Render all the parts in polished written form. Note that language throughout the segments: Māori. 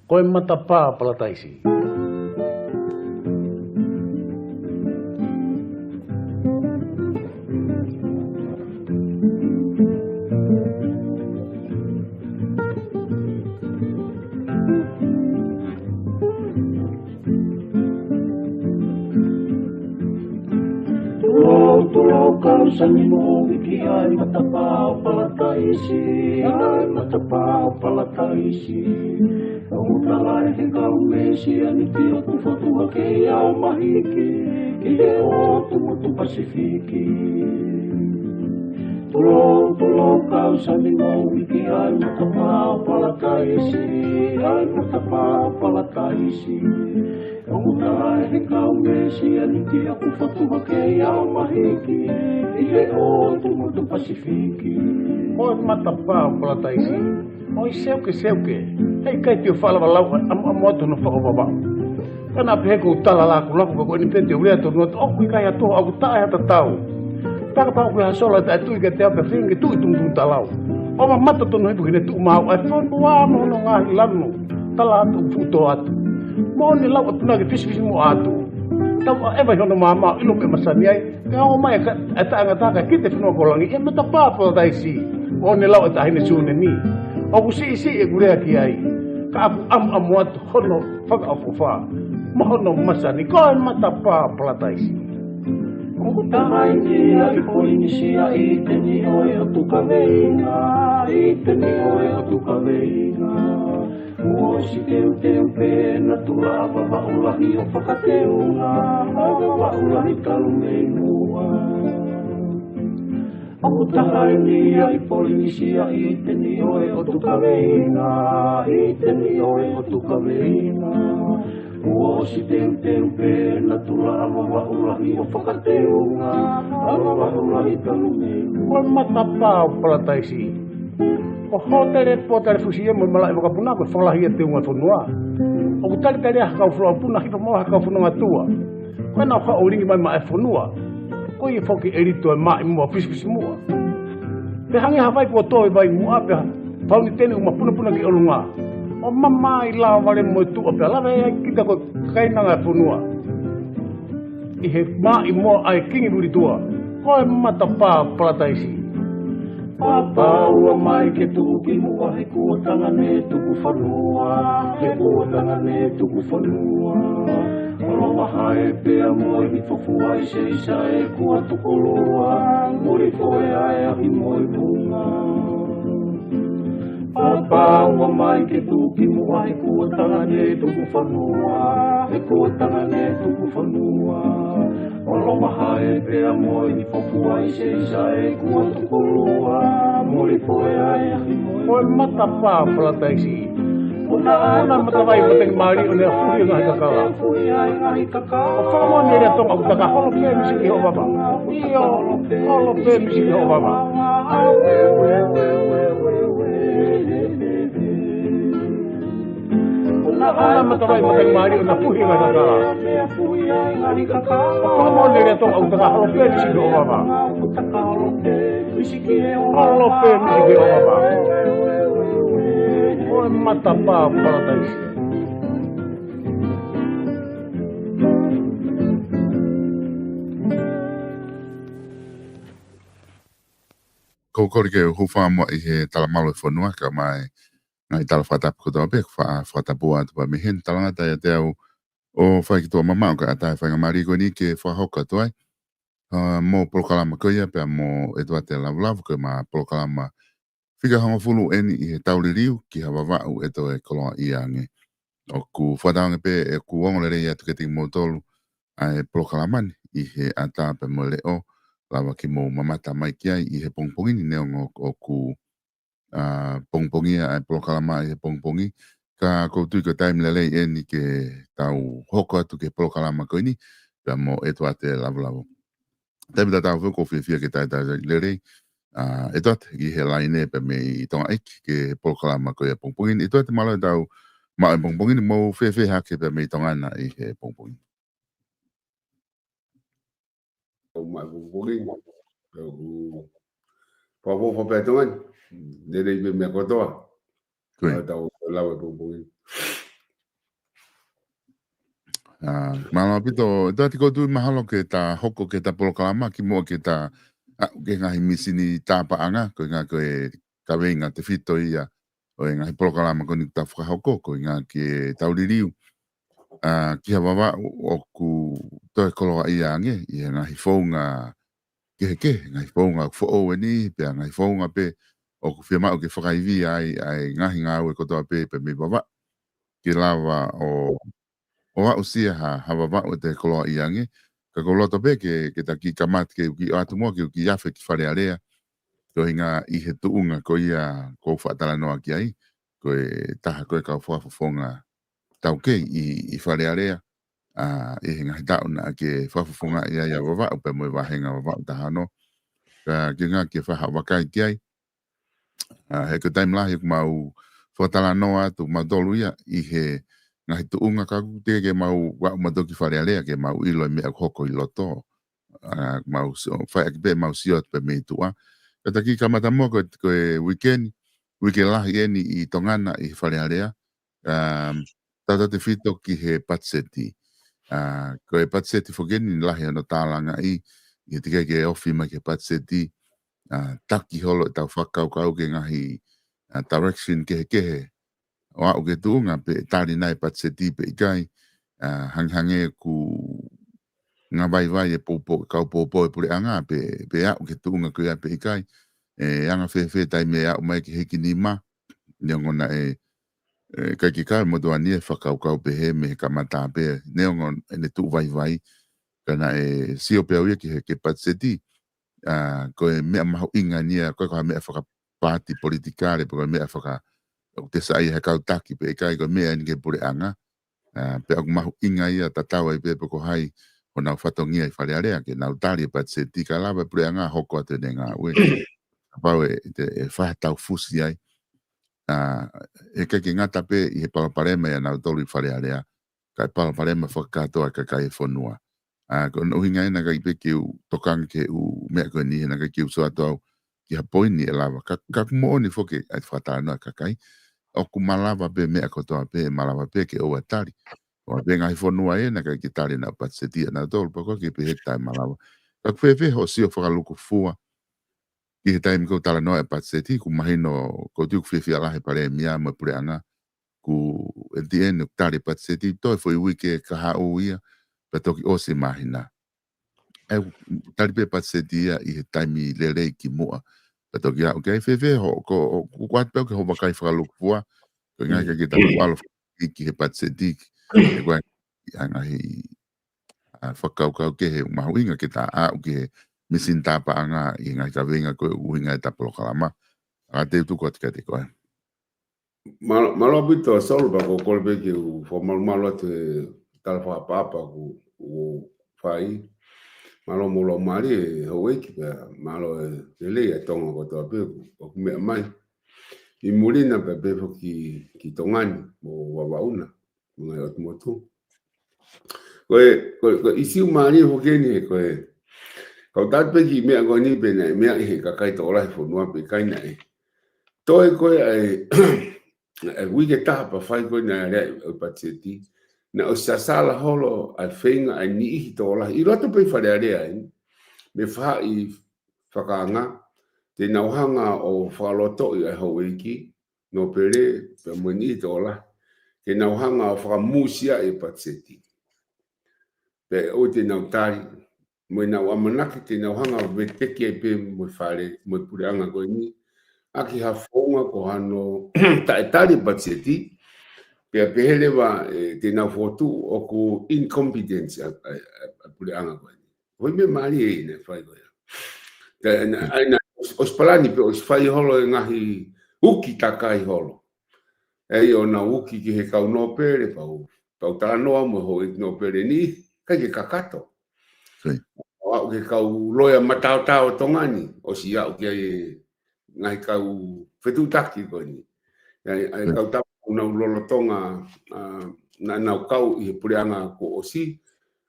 Koe matapā palataisi. Tulo kausani mo wiki ai matapā palataisi. Ai matapā palataisi. Utala he kau mesi ani tio ku fotua ke au mahiki ki he o tu Pasifiki. Tulo kau sani mo wiki ai matapā palataisi. Ai matapā palataisi. Utala he kau mesi ani tio ku fotua ke au mahiki ki he o tu Pasifiki. Oi matapā palataisi. Oi seu que. Hei kai tio fala lau amoto no whakawawā. Kana peheko utala laku ko ni pete urea to not o kui kai ato au tae hata tau. Taka pau kui hasola ta tui ke te ape whinge tui tung talau. O ma mata tono hipu kine tu mau ai whonu wāno no ngahi lanu. Tala atu futo atu. Mo ni lau atu nage fisi mo atu. Tau ewa hono mama ilo me masani ai. Ka o mai ata angataka kite whenua kolangi. E mata pāpala taisi. O ni lau ata hine sune ni. O ku si e gurea ki ai. Ka aku atu hono whakaafofa. Mohono masani koe matapā palataisi. O tahai ni ai poinisia i te ni oe o tuka veinga. I te ni oe o tuka veinga. O si teu pēna tula waulahi o whakateunga. Waulahi talu meinua. O tahai ni ai poinisia i te ni oe o tuka veinga. I te ni oe o tuka veinga. O si teu pēna tula waulahi o whakateunga. Waulahi talu meinua. O matapā palataisi. O hotere potare fusie mo malai mo kapuna ko falahi e te unga fonua. O tali kau flo puna hipa mo kau fonua tua. Ko na ka oringi mai mai fonua. Ko i foki erito e mai mo fisi mo. Te hangi hawai ko toi vai mo ape. Pauni tene uma puna ki olunga. O mama i la vale mo tu ape la vai kita ko kaina nga fonua. I he mai mo ai kingi buri tua. Ko matapā palataisi. Papaua mai ke tuki mua he kuotanga ne tuku whanua. He kuotanga ne tuku whanua. Oloa hae pea moi ni fofua i se isa e kua tukolua. Muri foe ae ahi moi bunga. Papaua mai ke tuki mua he kuotanga ne tuku whanua. He kuotanga ne tuku whanua. Oloa hae pea moi ni fofua i se isa e kua tukolua. Muri foe ae ahi moi bunga. Oi matapā palataisi. Una matawai mateng mari o nea fuhi ngahi kakao. O whakamoa ni rea tonga utaka holo pē misi ki ho baba. Iyo, holo pē misi ki ho baba. Una matawai mateng mari o nea fuhi ngahi kakao. O whakamoa ni rea tonga utaka holo pē misi ki ho baba. Holo pē misi ki ho baba. Oi matapā palataisi. Ko kori ke hufa mo i he talamalo e whanua ka mai ngai tala whatapu ko tau pek whatapua atu pa mihen talanga tai te au o whai ki tua mamau ka atai whainga mariko ni ke whahoka tuai mo polokalama koia pia mo e tua te lavulavu ke ma polokalama whika hanga fulu eni i he tauririu ki hawa wau e to e koloa i ange o ku whataonge pe e ku wangolere i atu ke ting mo tolu ai polokalamani i he ata pe mo leo lava ki mo mamata mai ki ai i he pongpongi ni neongo o ku pongpongi ai polokalama i he pongpongi ka koutu ko time lele e ni ke tau hoko atu ke polokalama ko ini pia mo e toa te lavu. Tepi ta tau ko fia ke tai lele e toa te ki he laine pe me i tonga iki ke polokalama ko i he pongpongi i toa te malo e tau ma e pongpongi ni mo fia hake pe me i tonga ana i he pongpongi. Ma bugi po pe tongan de me kotoa Koe. tau lawa bugi Malo pito tati ko tu mahalo ke ta hoko ke ta polokalama ki mo ke ta ke ngahi misini tapaanga ko nga ko kawenga te fito ia o nga polokalama ko ni ta hoko ko nga ke tauririu ki hawawa o ku to kolo ia nge ia ngahi fonga ke ngahi fonga fo o ni pe ngahi fonga pe o ku firma o ke whakaiwi ai ngahi ngā ue kotoa pe me wawa ki lava o usia hawa o te koloa iange ka kolota be ke ta ki kamat ke ki atu mo ki yafe ki fare area ko inga I he tuunga ko ia ko fatala no aki ai ko taha ko ka fonga tau ke I fare area hinga tauna ke fonga ia wa pe mo wa henga wa taha no ka ki nga ke fa wa kai ki ai he ko time la he mau fatala no atu ma dolu ia I he ngai tu unga ka te ke mau wa ma doki fare alea ke mau ilo me hoko I loto mau fa ke be mau siot pe me tua ka taki ka mata mo ko weekend la yeni I tongana I fare alea tata te fito ki he patseti ko e patseti fogeni la he no talanga I te ke ofi ma ke patseti taki holo tau whakau kau ke ngahi direction ke o au ke tuunga pe tari nai patseti pe ikai hanghange ku ngā vai e popo kau popo e pure anga pe au ke tuunga ku ia pe ikai anga fe tai me au mai ki heki ni ma neongona kai ki kai mo doani e whakau kau pe he me ka mata pe neongon ne tu vai kana sio pe au ki heki patseti ko e mea mahu inga nia ko mea whaka party politikare ko mea whaka o te sai he kau taki pe kai ko mea ni ke pure anga pe aku mahu inga ia tatau ai pe ko hai o nau whatongia I whare area ke nau tari pat se tika lava pure anga hoko ate nenga ue pau te whahatau fusi ai e kai ki ngata pe I he palaparema ia nau tolu I whare area kai palaparema whakatoa ka kai whanua ko no hinga ina kai pe ki u tokang ke u mea ko ni na kai ki u soato au ki ha poini e lava ka mo ni foke ai whatanoa ka kai o ku malava pe mea kotoa pe malava pe ke o atari o pe ngai fonua e na kai ki tari na patseti na tol pa ko ki pe hektai malava ka fe ho si o whakaluku fua ki he taimi ko tala noa e patseti ku mahino ko tiu ku fe ala he pare mia mo pure anga ku e dien tari patseti to foi wiki ka ha o ia pa toki o se mahina e tari pe patseti I he taimi lele ki mua pa toki a okay fe ho ko kwat pe ko ho bakai whakaluku fua ko ngai ka ki tapu alo ki he patseti e kwa anga hi whakaukau ke he mahuinga ke ta au ke misin tapa anga I ngai ka venga ko uhinga e tapo lokalama a te tu ko te koe malo bito sol ba ko kolbe ki u formal malo te tal fa papa ku fai malo molo mari ho weki ba malo le e tonga ko to pe ko me mai I mulina pe pe ki tongani mo wauna ngai ot motu ko isi mari ho keni ko kau tat pe ki me agoni pe na me he ka kai to la fo no pe kai na toi ko ai wike ta pa fai ko na re o patseti na o sala holo al fenga ai ni I to la I roto pe fa re ai me fa I whakanga te nauhanga o whaloto I ho wiki no pere pe mo ni to la te nauhanga o whakamusia e patseti pe o te nautari mo na wamanaki te nauhanga o veteki e pe mo whare mo purianga ko ni aki ha fonga ko hano taetari patseti pe pehele wa te na fotu o ku incompetence a purianga ko ni voi me mari e ne fai ko ya na os palani pe os fai holo ngahi uki takai holo e o na uki ki he kau no pere pau tano mo ho no pere ni kai ke kakato o ke kau loya matao tongani o si au ke ngai kau fetu taki ko ni ai kau ta una lolo tonga na kau I purianga ko osi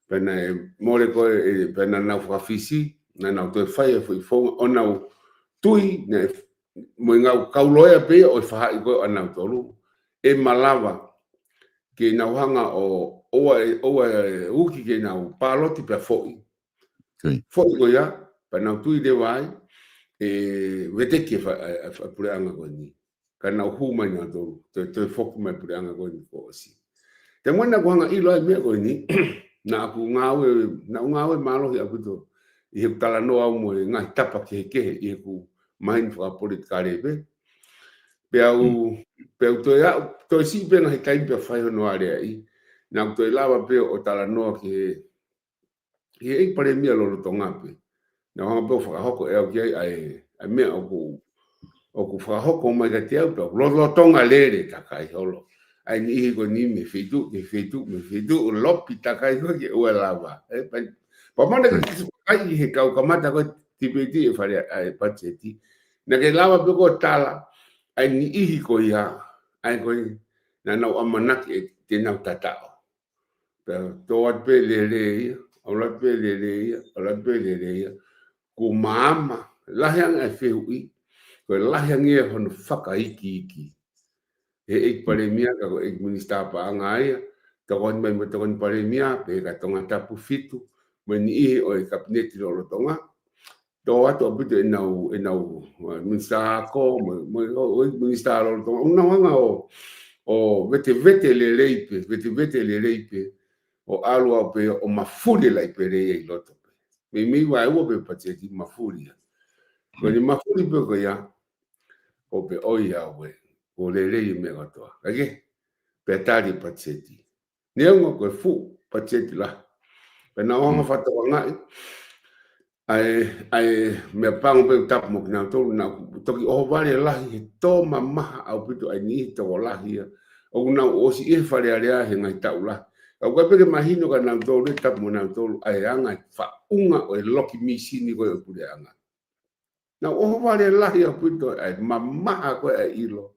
pena more ko pena na fafisi na to fai fo ona tui ne mo ngau kau loya pe o fa ko ana tolu e malava ke na hanga o uki ke na paloti pe foi. Foi go ya pa na tui de vai vete ke fa pure anga go ni. Ka na huma na do te foku mai pure anga go ni ko si. Te mona go hanga ilo ai me go ni na ku ngawe malo ya kuto I he tala no au mo ngai tapa ke I ku main fa politika rebe pe au to si pe na kai pe fa no are ai na to lava pe o tala no ke e pare mi lo tonga pe na ha pe fa hoko e ke ai me o ku fa hoko mai ka te au lo tonga lere ta kai holo ai ni go ni me fetu lo pita kai go ke o lava e pa mana ke ai he kau kamata ko tipeti e fare ai pacheti na ke lava pe ko tala ai ni ihi ko ia ai ko na na amanaki te na tatao pe to at pe le ola pe le ku mama la yang e fui ko la yang e hon faka iki e pare mia ko e minista pa ngai to kon me to kon pare mia pe ka tonga tapu fitu me ni o e kabinete lo tonga to ato bute na minista ko mo minista lo tonga una wanga o vete le leipe o alua pe o mafuri la ipere e loto pe me wa o pe pateti mafuri ko ni mafuri pe ko ya o pe o ya we o le me goto age pe tari pateti ne ngo ko fu pateti la pe na o fato ngai ai me pang pe tap mo na to ki o vale la to mama au pito ai ni to la hi o na o si e fare area he ngai taula o ko pe imagino ka na to le tap mo na to ai anga fa unga o loki misini ko e pure anga na o vale la hi au pito ai mama ko ai ilo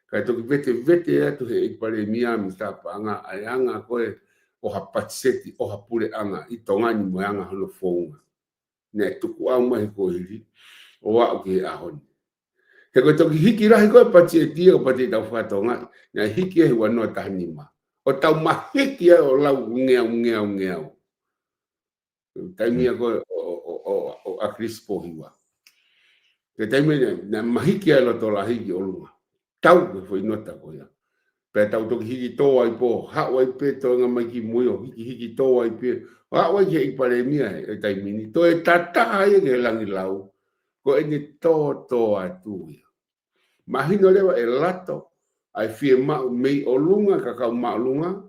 ka to ki vete to he pare mia mi sta anga ai anga ko o hapatseti o hapure anga I tonga ni mo anga hono fonga ne tuku au mai ko hiri o wa ke ahon he ko to hiki rahi ko pati o pati ta fatonga na hiki he wa no tanima o ta ma hiki o la ngea taimia ko o a crispo hiwa ke taimia na mahiki lo to la hiki o luma tau ko foi nota ko ya pe tau to hiki to ai po ha wai pe to nga mai ki muyo hiki to ai pe wa wa ke pare mia e taimini to e tata ai ke langi lau ko e to atu mahino lewa e lato ai fie ma me o lunga ka ka ma lunga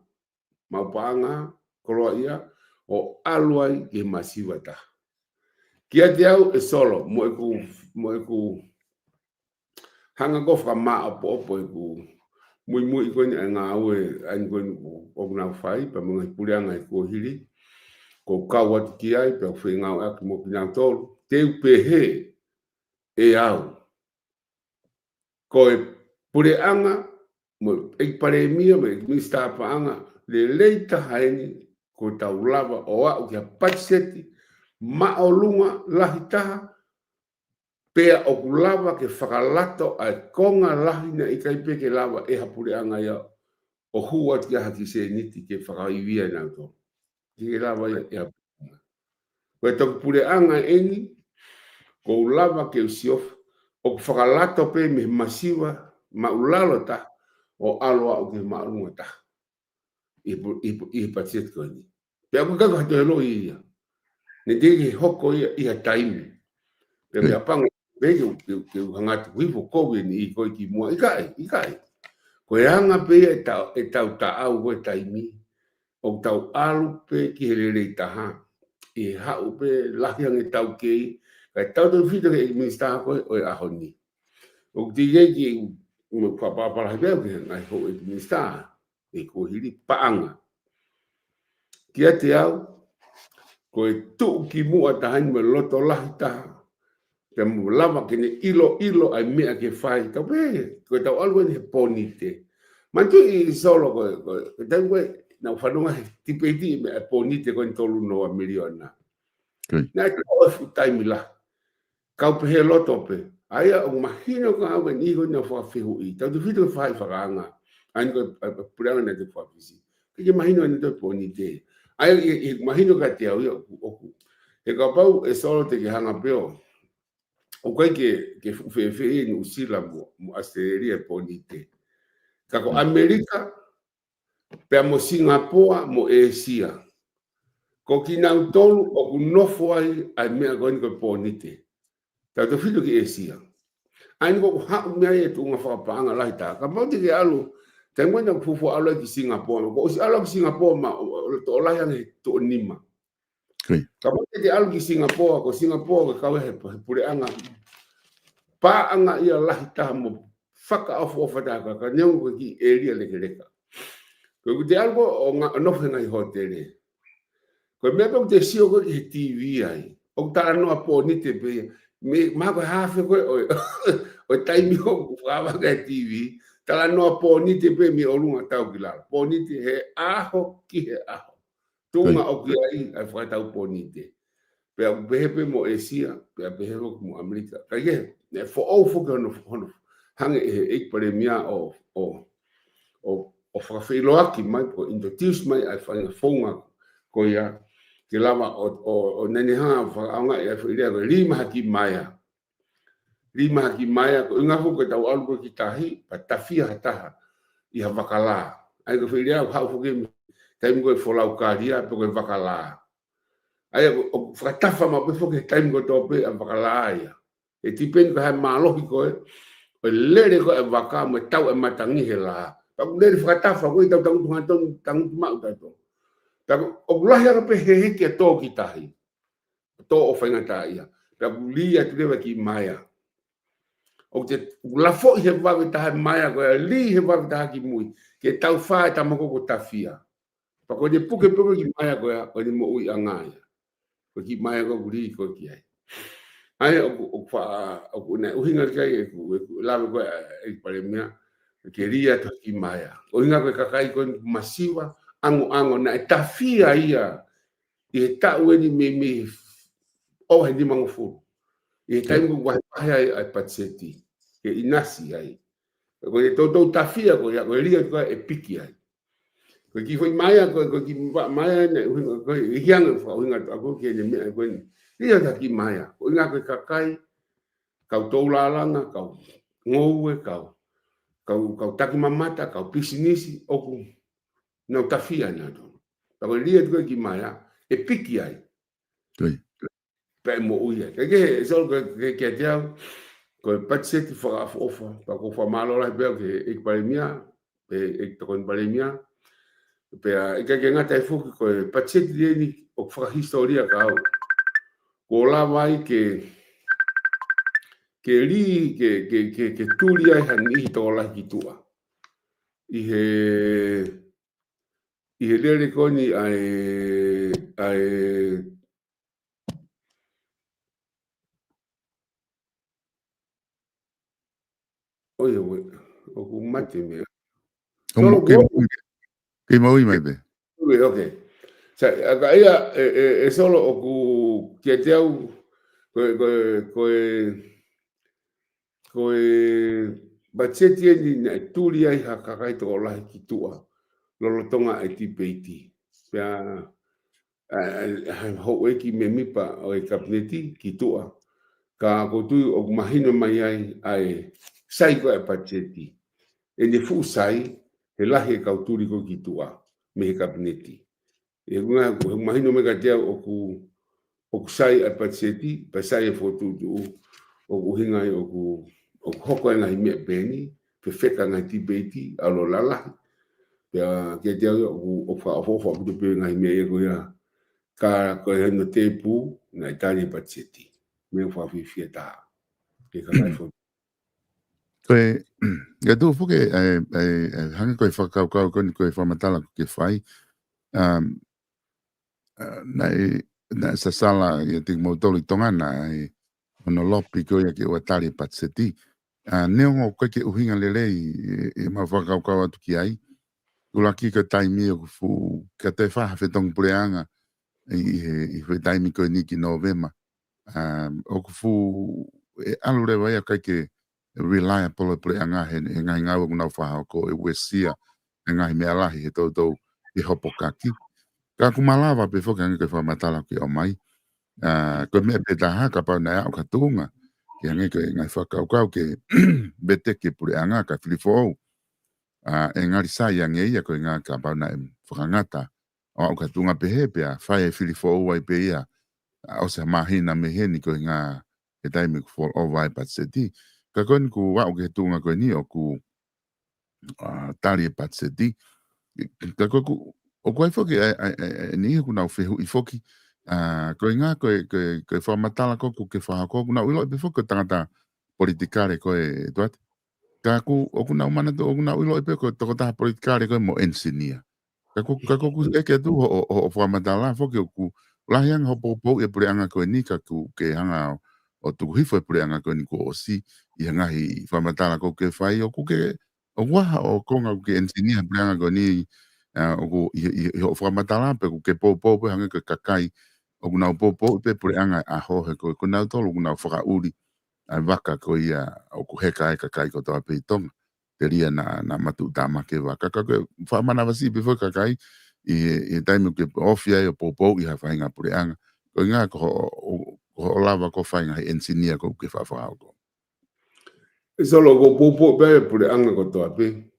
ma panga koroia o aluai ke masiwa ta kia te au e solo mo e ku hanga go fra ma apo e ku muy ko ni nga we an ko o na fai pa mo pulianga ko hili ko kawat ki ai pe fe nga ak mo pinantol te pe e au ko e pulianga mo e pare mia me mi sta paanga le leita haini ko taulava o au ki patseti ma olunga lahita pe o kulava ke whakalato ai konga lahi na I kai peke lava e hapure anga ia o hua tia haki se niti ke whakaiwia na to. Ke lava ia e hapure anga. Koe toku pure anga eni ko lava ke usiof o whakalato pe me masiwa ma ulalo ta o aloa o ke maarunga ta. I patiet ko ni. Pe aku kaka hato helo ia. Ne teke hoko ia taimi. Pe me apanga veio que o hangatu vivo COVID ni ko ki mo ikai ko anga pe e tau au ko taimi o tau alu pe ki hele taha e ha o pe lahiang e tau ke ka tau do fito ke minista ko o ahoni o tige ki mo papa para he ke ngai ho e minista e ko hili paanga ki ate au ko e tu ki mo atahan me loto lahi taha pe mo lava ke ne ilo ai mea ke fai ta pe ko ta algo ni ponite mantu I solo ko tango na fanunga tipeti me ponite ko tolu no a miliona na ko fu time la ka pe he loto pe ai o mahino ka o ni go na fa fihu I ta du fitu fai faranga Ai ko pura na te fafisi. Ke mahino ni te poni te. Ai mahino ka te au oku. E ka pau e solo te ke hanga peo. O kai ke fe ni usila mo Australia poni te. Ka ko Amerika pe mo Singapore mo Asia. Ko ki nau tolu o ku nofo ai mea ko ni ko poni te. Ta to filo ki Asia. Ai ko ha mea e tu nga whakapanga lai ta. Ka mau te ke alu. Te ngoi na fufu alu ki Singapore. Ko si alu ki Singapore ma to lai ange to nima. Ka mau te ke alu ki Singapore. Ko Singapore ka kawe he pure anga. Pa anga ia lai ta mo whaka afu ofa ta ka nyau ko ki area leke leka. Ko te alu o nofe ngai hotele. Ko mea pe te sio ko ki TV ai. O ta no apo ni te pe me ma ko hafe ko o taimi o fa ka TV. Ta no apo ni te pe mi o lunga tau ki la. Po ni te he aho ki he aho. Tunga o ki ai fa tau po ni te. Pe a behe mo Asia, pe a behe mo Amerika. Ka ye, ne fo o fo ka no hange e pare mia o fa loaki mai ko introduce mai ai fa fonga ko ya ke lava o nene ha fa anga e fa ile lima haki maya ko inga fu ko tau algo ki tahi pa tafia hataha I ha vakala ai ko ile ha fu ke taim ko fo lau karia pe ko vakala ai o fa tafa ma pe fo ke taim ko to pe vakala ya e tipen ko ha malo ko e lere ko e vaka mo tau e matangi hela pa lere fa tafa ko tau tang ma to Pero o lahia pe he ke to ki tahi. To o whainga ta ia. Pero lia tu lewa ki maya. O te lafo he wawe taha maya ko li he wawe taha ki mui. Ke tau whae tamako ko tawhia. Pa ko te puke ki maya ko ni mo ui angaya. Ko ki maya ko li ko ki ai. Ai o ne uhinga kai e lawe ko e pare mea. Ke lia to ki maya. O inga ko kakai ko masiwa. Ango na tafia ia e ta weni me o he ni mango fu e tai ngo wa ai patseti e inasi ai ko e to tafia ko ya ko lia ko e piki ai ko ki foi maya ko ki maya ne ko hiang fo inga ko ke ne me ko ni lia ta ki maya ko inga ko kakai ka to la langa ka ngoue ka taki mamata ka pisinisi o ku no tafia na do Pero lia tu ki maya e piki ai. Pe mo uia. Ke so ke te ko patseti fa ofa pa ko fa malo la pe ke ik palemia pe ik to kon palemia pe ke ngata fu ko patseti ni o fa historia ka ko la vai ke li ke tulia han ni to la ki tua. I he lere koni ai oye o ku mate me solo ke mo mai be okay sa aga ia e solo o ku ke te au ko bacheti ni na tulia I hakakai to la ki tua lolo tonga e ti peiti pea ho eki me mipa o e kapneti ki tua ka ko tu o mahino mai ai sai ko e pacheti e ne fu sai he lahi ka turi ko ki tua me he kapneti e nga ko mahino me ka te o ku sai e pacheti pa sai e fotu tu o ku hinga o ku hoko nga I me beni pe feka nga ti peiti alo lala ke te o fa fo pe nga I me e ko ya ka ko he no te pu na Italia pacheti me fa fi fieta ke ka mai fo Koe, tu fuke hangi koe whakau koni koe whamatala ke whai. Na sa sala i te mautoli tongana i ono lopi koe ke watari patseti. Neongo koe ke uhinga lelei e ma whakau atu ki ai. Ulaki ka taimi o fu ka te whaha whetong pureanga i whe taimi koe niki novema. O fu e alure wai a kai ke reliable pole anga he ngai ngau ngau fa ko e wesia ngai mea lahi he tau i hopo kaki. Ka kumalawa pe foka ngai ke whamatala ki o mai. Ko mea pe taha ka pau na au ka tunga. Ki ngai ke ngai whakaukau ke bete ke pure anga ka whilifo au. Engari sa ia ngai ia ko ngā ka pau na whakangata. O au ka tunga pe he pea whai e whilifo au ai pe ia. O se mahina me heni ko ngā e taimi ku fall over ai Patseti. Ka koni ku wau ke tunga ko ni o ku tari e Patseti. Ka koku o koe foki ni ku nau whehu i foki. Ko ngā koe whamatala koku ke whahakoku nau ilo i pe foki tangata politikare koe tuat. Ka ku o ku nau mana to o ku nau ilo i pe koe toko taha politikare koe mo ensinia. Ka koku eke tu o whamatala foki o ku lahiang hopo e pure anga koe ni ka ku ke hanga o tuku hifo e pure anga koe ni ko o si i hanga hi whamatala ko ke whai o ku ke o waha o konga ke engineer pure anga koe ni o ku i ho whamatala pe ku ke popo pe hanga ke kakai o ku nau popo pe pure anga a ho he koe ku nau tolu ku nau whaka uri a waka ko ia o ku heka e kakai ko toa pe i tonga te ria na matu tama ke waka ka koe whamana wasi pe fo kakai i taimi ke ofia o popo i ha whainga pure anga. Ko ngā ko lava ko whainga he engineer ko ke whawhao ko. E solo ko popo pe pure anga ko toa pe.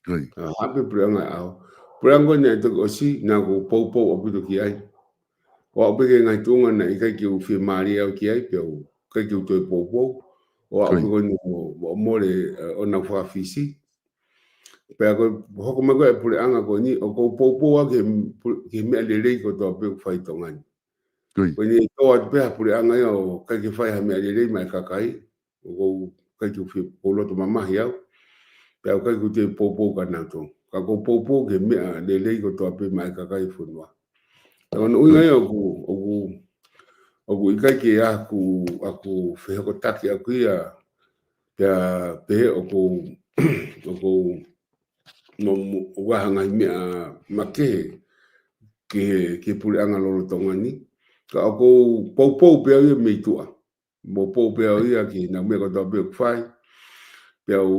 Koi. Hape pure anga au. Pure anga ni ito ko si na ko popo o pito ki ai. O au peke ngai tunga na i kai ki u whi maari au ki ai pe au kai ki u toi popo. O au peko ni o more o na whawhisi. Pea koe hoko mai koe pure anga koe ni o kou poupua ke mea lelei ko toa peu whai tongani. Koe ni toa pea pure anga ia o kai ke whai ha mea lelei mai kakai o kou kai ke kou loto mamahi au. Pea o kai ku te poupou ka nato. Ka kou poupou ke mea lelei ko toa peu mai kakai whunua. Taka no unga ia o ku i kai ke aku whehoko taki aku ia pea pehe o kou no wahanga i mea make ke pure anga lolo tongani. Ka o kou poupou pea ia meitua. Mo pou pea ia ki na mea katoa pea kwhai. Pea o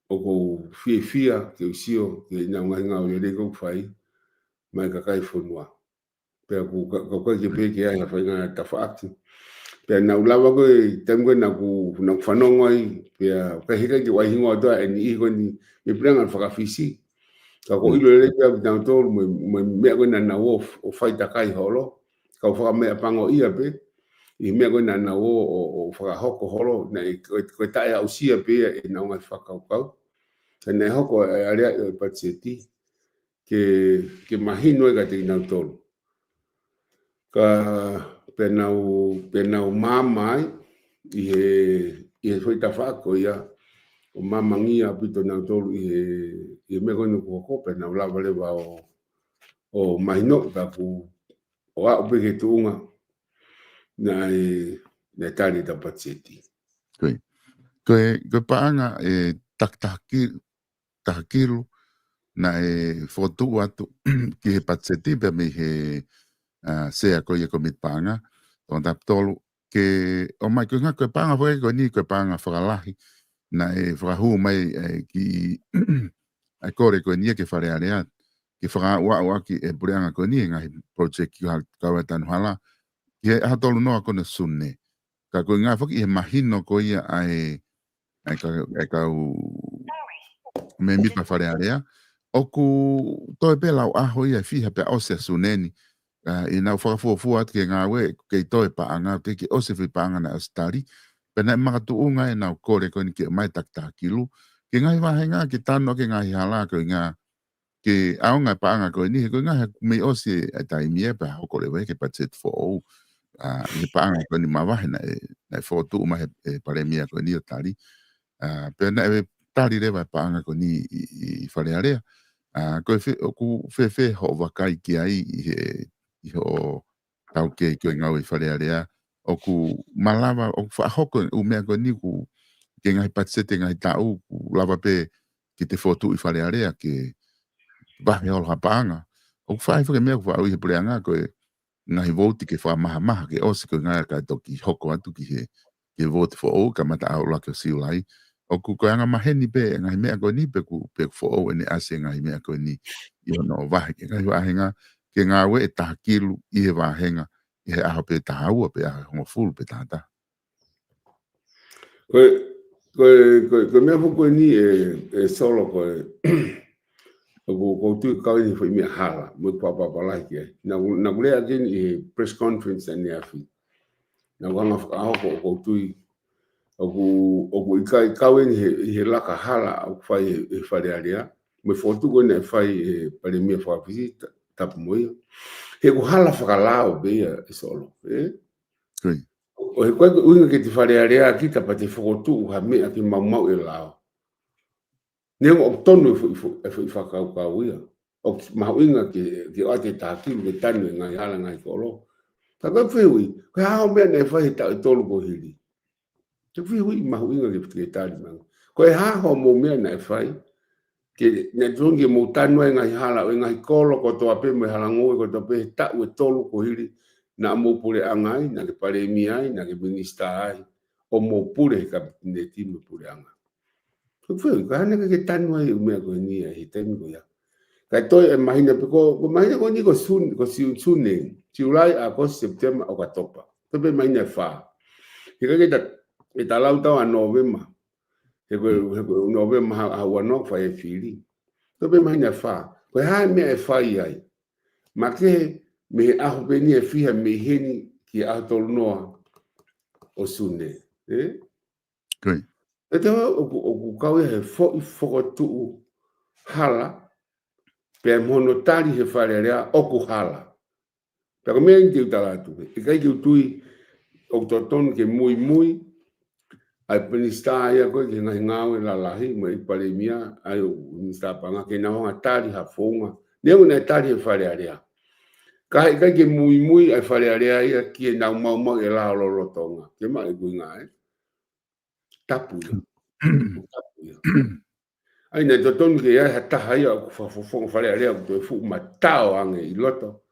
kou fia ke usio ke na ngai ngau ia rego kwhai. Mai kakai whunua. Pea kou ke pea ke ai hawhai ngā tawhaaki. Pea na ulawa koe tango na ku whanongo ai pea kai hika ki waihingo atoa e ni iho ni me prenga whakawhisi. Ka ko ilo lele pea ki tangtoro me mea koe na o whai takai holo. Ka whakamea pango ia pe. I mea koe na o whakahoko holo na koe tae au sia pea e na unga whakaukau. Ka nei hoko e area i o Patseti ke mahino e ka te tangtoro. Ka penau mamai i he foi ta whako ia o mamangia pito na tolu i me koe nuku hoko penau lava lewa o mahino ka ku o a upe ke tuunga na e tari ta Patseti. Koe paanga e takiru na e whotu atu ki he Patseti pe mi he sea ko ia ko mit panga on tap tolu ke o mai ko ngaka panga foi ko ni ko panga whakalahi na e whakahu mai ki ai kore ko ni ke whare area ki whaka wa ki e pureanga ko ni ngai project ki kawatan hala ki ha tolu no ko na sunne ka ko nga foki e mahino ko ia ai ka me mit pa whare area o ku toi pela aho ia fiha pe o se suneni i nau whakafuafua atu ke ngā we kei toi paanga te ki ose whi paanga na astari pena e maka tuunga e nau kore koe ni ke mai taktakilu ke ngai wahenga ke tano ke ngai hala koe ngā ke aonga paanga koe ni koe ngā mei ose e taimi e pa hoko lewe ke Patset fo ou i paanga koe ni mawahe na e fotu uma e paremia koe ni o tari pena e tari rewa paanga koe ni i wharearea koe ku whewhe ho wakai ki ai i ho tau ke ngau i wharearea o ku malawa o whahoko u mea koe ni ku ke ngai Patsete ngai tau ku lava pe ki te fotu i wharearea ke wahe holo hapaanga o ku whae whake mea ku whau i he pureanga koe ngai voti ke wha maha ke osi koe ngai ka toki hoko atu ki he voti fo o ka mata au lake o siulai o ku ko anga maheni pe ngai mea ko ni pe ku pe fo o ne ase ngai mea ko ni yo no va ke ngai wa henga ke nga we ta kilu I va henga e a pe ta u pe a ho full pe ta ta ko mea fuku ni e solo ko ko tu ka ni foi mea hala mo papa pala ke na gule again e press conference ni afi na wanga ko tu o ka wen he la ka hala o fai e fare alia me fotu ko ne fai pare mia fa visita tap mo he ko hala fa la o be solo o he ko unga ke ti fare alia ki ta pati fotu ha me aki mau e la ne o tonu e fa ka uia o ma unga ke o te ta ki le tanu ngai hala ngai ko lo ta ka fui ko ha me ne fai ta tolu ko hili te fui hui ma huinga ke tali mang ko e ha ho mo me na fai ke ne tungi mo tanu ngai hala o ngai kolo ko to ape me hala ngoi ko to pe ta u tolu ko hili na mo pure angai na ke pare mi ai na ke minista ai o mo pure ka ne ti mo pure anga ko fui ka ne ke tanu ai me ko ni ai te mi ko ya ka to e mahina pe ko mahina ko ni ko sun ne July August September o ka topa to pe mahina fa ke ta e talau tau a novema he ko novema ha wa no fa e fili to be mai na fa ko ha me e fa ai ma ke me a ho be ni e fi me heni ki a tol no o sune Great. e te o ka he fo tu hala pe mono tali he fa le o ku hala pero me en ki tala tu e kai ki tu o toton ke muy ai penista ia ko ki ngai ngau la lahi mai pare mia ai minista panga ke na nga tali ha fonga ne una tali e fare area kai ke muy ai fare area ia ki na mau e la lo tonga ke mai ku ngai tapu ai ne toton ke ia ta hai o fo fare area ko fu matao ange I loto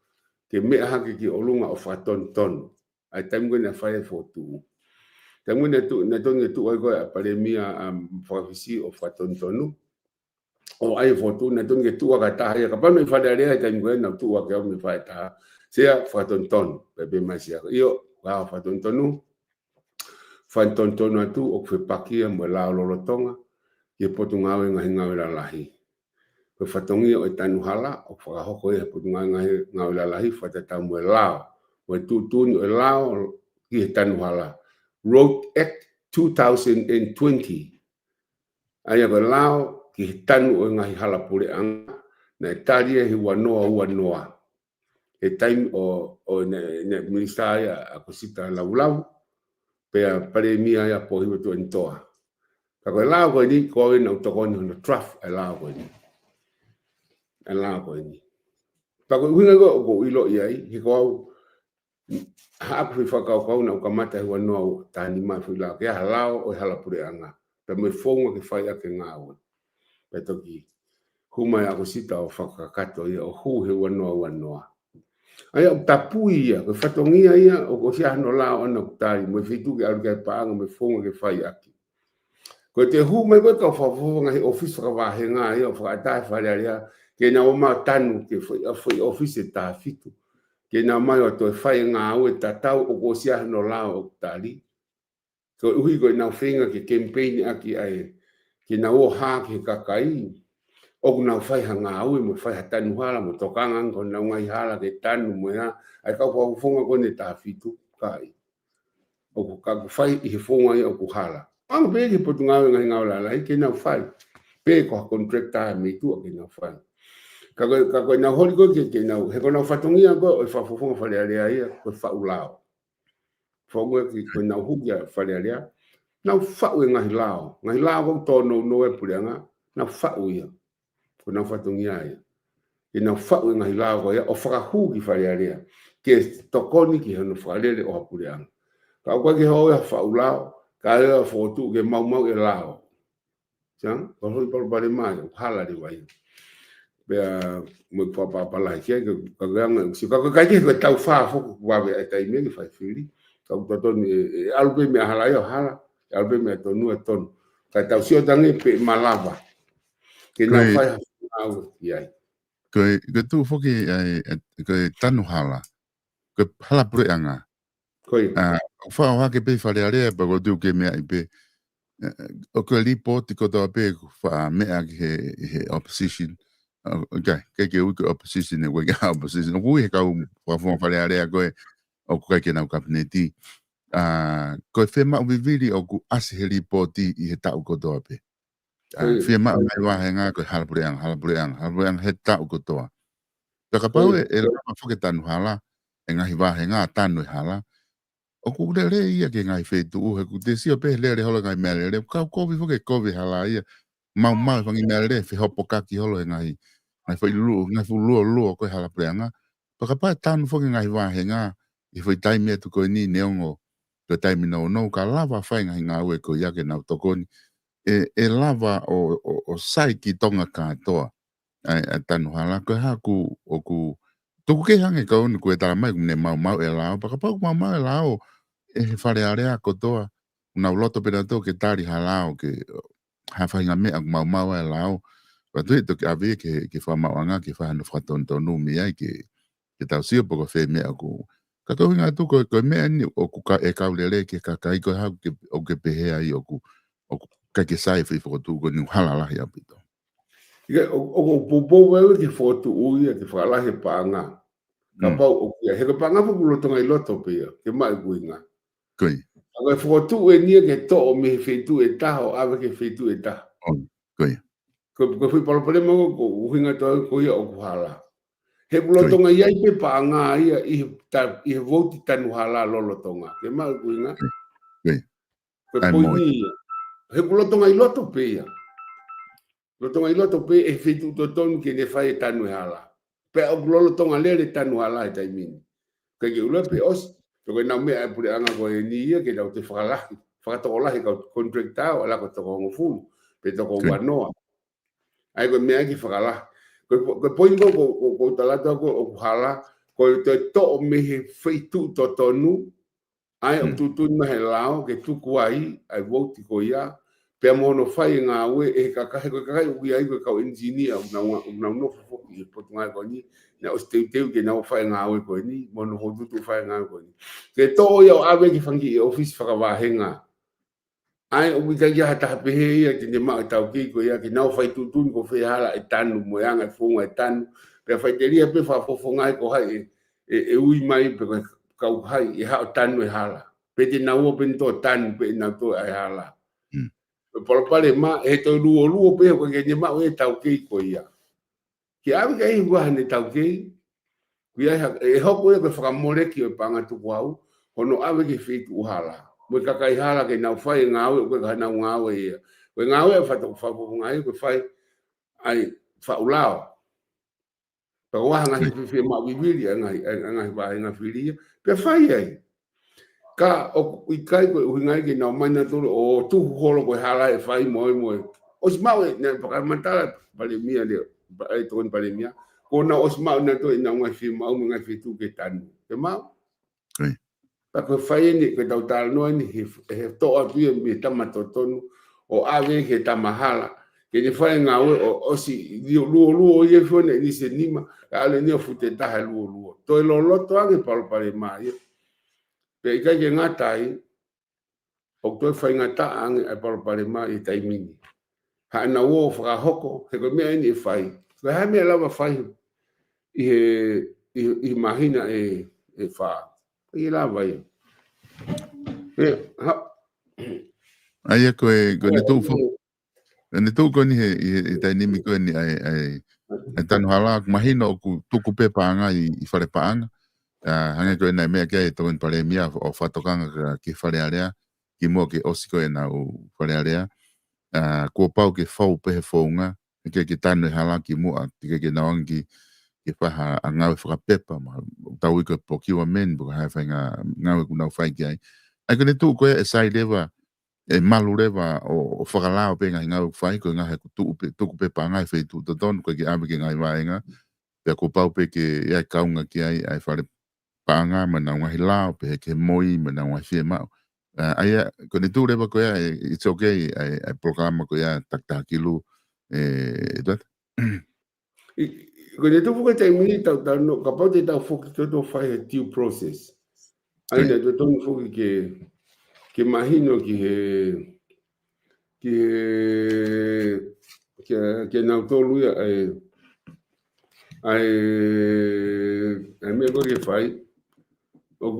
ke me ha ki olunga o faton ton ai tam go na fare fo tu tangu ne tu ai ko pare mia fafisi o fatontonu o ai fotu ne tu nge tu ka ta ya ka pa me fa dare ai tangu na tu ka me fa ta sia fatonton pe masia io wa fatontonu tu o fe pakia mo la lo tonga ye potunga nga la lahi pe fatongi o tanu hala o fa ho ko ye potunga nga la lahi fa ta mo la o tu no la ki tanu hala Road Act 2020. Aya ko lao ki tanu o ngai hala pure anga na taria hi wanoa. E time o ne minista ya ako sita laulau pe pare mia ya po hi to entoa. Ka ko lao ko ni ko no to ko no traf e lao ko ni. E lao ko ni. Pa ko winga go ilo ai hi ko ha ku fa ka na ka mata wa no tani ma fu la ke halao o hala pure anga pe me fonga ke fa ya ke ngao pe to ki huma ya ko sita o fa ka kato ia o hu he wa no ai o tapui ia ko fa tongia ia o ko sia no la o no tani me fitu ke al ke pa me fonga ke fa ya ki ko te hu me ko ka fa fonga he office ka va he nga ia fa ta fa ya ke na o ma tanu ke foi office ta fitu ke na mai o to fai nga o tatau o ko sia no la o tali ko ui ko na finga ke campaign aki ai ke na o ha ke kakai o na fai hanga o mo fai tanu hala mo tokanga ko na ngai hala ke tanu mo ya ai ka ko fonga ko ne ta fitu kai o ko ka fai I fonga o ko hala ang be ke potunga ngai ngala la ke na fai pe ko contractor me tu ke na fai ka na holi ko ke na he ko na fatongia ko e fa fofonga fa le ia ko fa ulao fonga ki ko na hugia fa le ia na fa u ngai lao ko to no e pulenga na fa u ia ko na fatongia ia e na fa u ngai lao ko ia o fa hu ki fa le ia ke to koni ki no fa le o pulenga ka ko ke ho fa ulao ka e fotu ke mau e lao jang ko hol por bare mai hala di wai be mo pa la ke ka gang si ka ke tau fa fo wa be ai me fa fili ka to ni albe me hala yo hala albe me to nu ton Ka tau sio tangi pe malava. Ke nau whai hau iai. Koe tu foki koe tanu hala. Koe hala pure anga. Koe. Whao hake pe whare area pa ko tu ke mea i pe. O koe li pōti ko toa pe wha mea ki he opposition. Kei ke uke opposition e koe ke opposition. Kui he kau whare area koe o koe ke nau kapineti. Koe whema uviviri o ku ase he li pōti i he tau ko toa pe. Whema mai wahe ngā koe halapureang he tau ko toa. Taka pau e lama whake tanu hala. E ngahi wahe ngā tanu e hala. O ku re ia ke ngai fetu he ku te sio pe le hola ngai mele le ka ko vi foke ko vi hala ia mau fangi mele fe hopo kaki holo ngai foi lu ngai fu lu ko hala preanga pa pa tan foke ngai wa henga I foi tai me tu ko ni neongo to tai mi no ka lava fai ngai nga we ko ia ke na to ko e lava o sai ki tonga ka toa ai tanu hala ko ha ku o ku to ke hange ka on ko ta mai ne mau e la pa pa mau e la e whare area kotoa, una uloto pera tō ke tari halao, ke hawhainga mea mau mau e lao, wa tui to ke awe ke whamauanga, ke whahanu whatonu mi ai, ke tau sio poko whē mea ku. Ka kau hinga tu koe mea ni, o ku ka e kaulele ke kakai koe hau, o ke pehea I o ku kai ke sai whi whakotu koe ni halalahi apito. O ko popo wewe ke whotu ui, ke whalahi paanga. Ka pau o kia, he ka paanga pukulo tonga I loto pia, ke mai kuinga. Koi. Aga whakatu e nia ke to o me whetu e taho, awe ke whetu e taho. Koi. Ko whi palapale mango ko uhinga toa ko ia o kuhala. He pulotonga iai pe paanga ia I he voti tanu hala lolotonga. Ke mau kuinga. Koi. Ko poini ia. He pulotonga I loto pe ia. Lotonga I loto pe e whetu to tonu ke ne whai tanu hala. Pe o lolotonga lere tanu hala e taimini. Ka ke ula pe os. Toko nau mea e pure anga koe ni ia ke nau te whakalahi. Whakatokolahi kau contractao ala ko toko ngofulu. Pe toko wanoa. Ai koe mea ki whakalahi. Koe poini ko talata ko o kuhala. Koe te to me he whaitu to tonu. Ai o tutun na he lao ke tuku ai. Ai vouti ko ia. Pe mono whai ngā ue e kakahe koe kakai uki ai koe kau engineer. Unau no fufoki e potungai ko ni. Na o steu ke nau whai ngā ue koe ni. Mono hotutu whai ngā ue koe ni. Ke tō iau awe ki whangi I office whakawahenga. Ai o wika ia hata pehe ia ki ne maa tau ki ko ia ki nau whai tutun ko whai hala e tanu moeanga e whonga e tanu. Pea whai te ria pe whafofongai ko hai e ui mai pe kau hai e hao tanu e hala. Pe te nau open tō tanu pe nau tō e hala. Pe palapale maa e tō luo pe ko ke ne maa e tau ki ko ia. Ki awe ka ihi wahane tau ki. E hoko e koe whakamoreki o panga tuku au. Hono awe ke whitu uhala. Moe kakai hala ke nau whai ngāwe, koe ka nau ngāwe ia. Koe ngāwe e whatako whakofunga koe whai ai whaulao. Paka waha ngahi whiwhi maa wiwiri, ngahi waha ngahi whiwiri ia. Pea whai ai. Ka o ikai koe uhingai ke nau maina toro o tuhu holo koe hala e whai moe. Os mawe, ne whakamantara pale mia leo. Ai tōn pale mia. Kona os mau na to ina ngai fi mau ngai fi tu ke tanu ke mau pa ko fai ni ke tau tal no ni he to a bi me tamato tonu o ave ke tamahala ke ni fai nga o si lu ye fo ni se nima ale ni fute ta lu to lo to age pale mai pe ka ke ngatai o to fai ngata ang e pale mai taimini ha na wo fra hoko ke ko me ni fai ko ha me lava fai I imagina e fa. I la vai. Ai koe ne tō fo. Ne tō ko ni he tainimi koe ni ai tanu hala mahina o ku tuku pe paanga I whare paanga. Hanga koe nei mea kia e tōen pare mia o whatokanga ki whare area. Ki mua ke osi koe na o whare area. Kua pau ke whau pehe whaunga. Ke tanu hala ki mua. Ke nawangi ke paha a ngawe whakapepa ma tau ika pokiwa men buka hai whainga ngawe kunau whai ki ai. Ai kone tū koe e sai lewa e malu lewa o whakalao pe ngai ngawe whai koe ngahe tuku pepa ngai whai tū tatonu koe ki ame ke ngai waenga pia ko pau pe ke iai kaunga ki ai whare paanga ma na ngahi lao pe ke moi ma na ngahi whie mau Aia, ko ne tu leva ko ia, it's okay, ai programa ko ia tak kilu, doat. Ko ne tu fuka te mini tau no ka pau te tau fuki to fai due process. Aina to tonu fuki ke mahino ki na tolu ia ai me ko ke fai o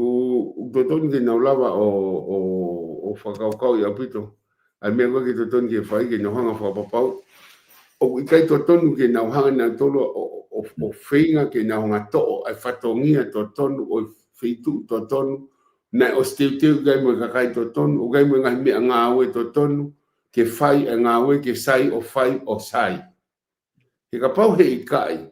to tonu ke na lava o whakaukau ia pito. Ai me ko ke to tonu ke fai ke na hanga whapapau. O kai to tonu ke na hanga na tolo o feinga ke na hanga to ai fatongia to tonu o feitu to tonu na o steu gai mo kai to tonu o gai mo ngai me nga awe to tonu ke fai nga awe ke sai o fai o sai ke ka pau he kai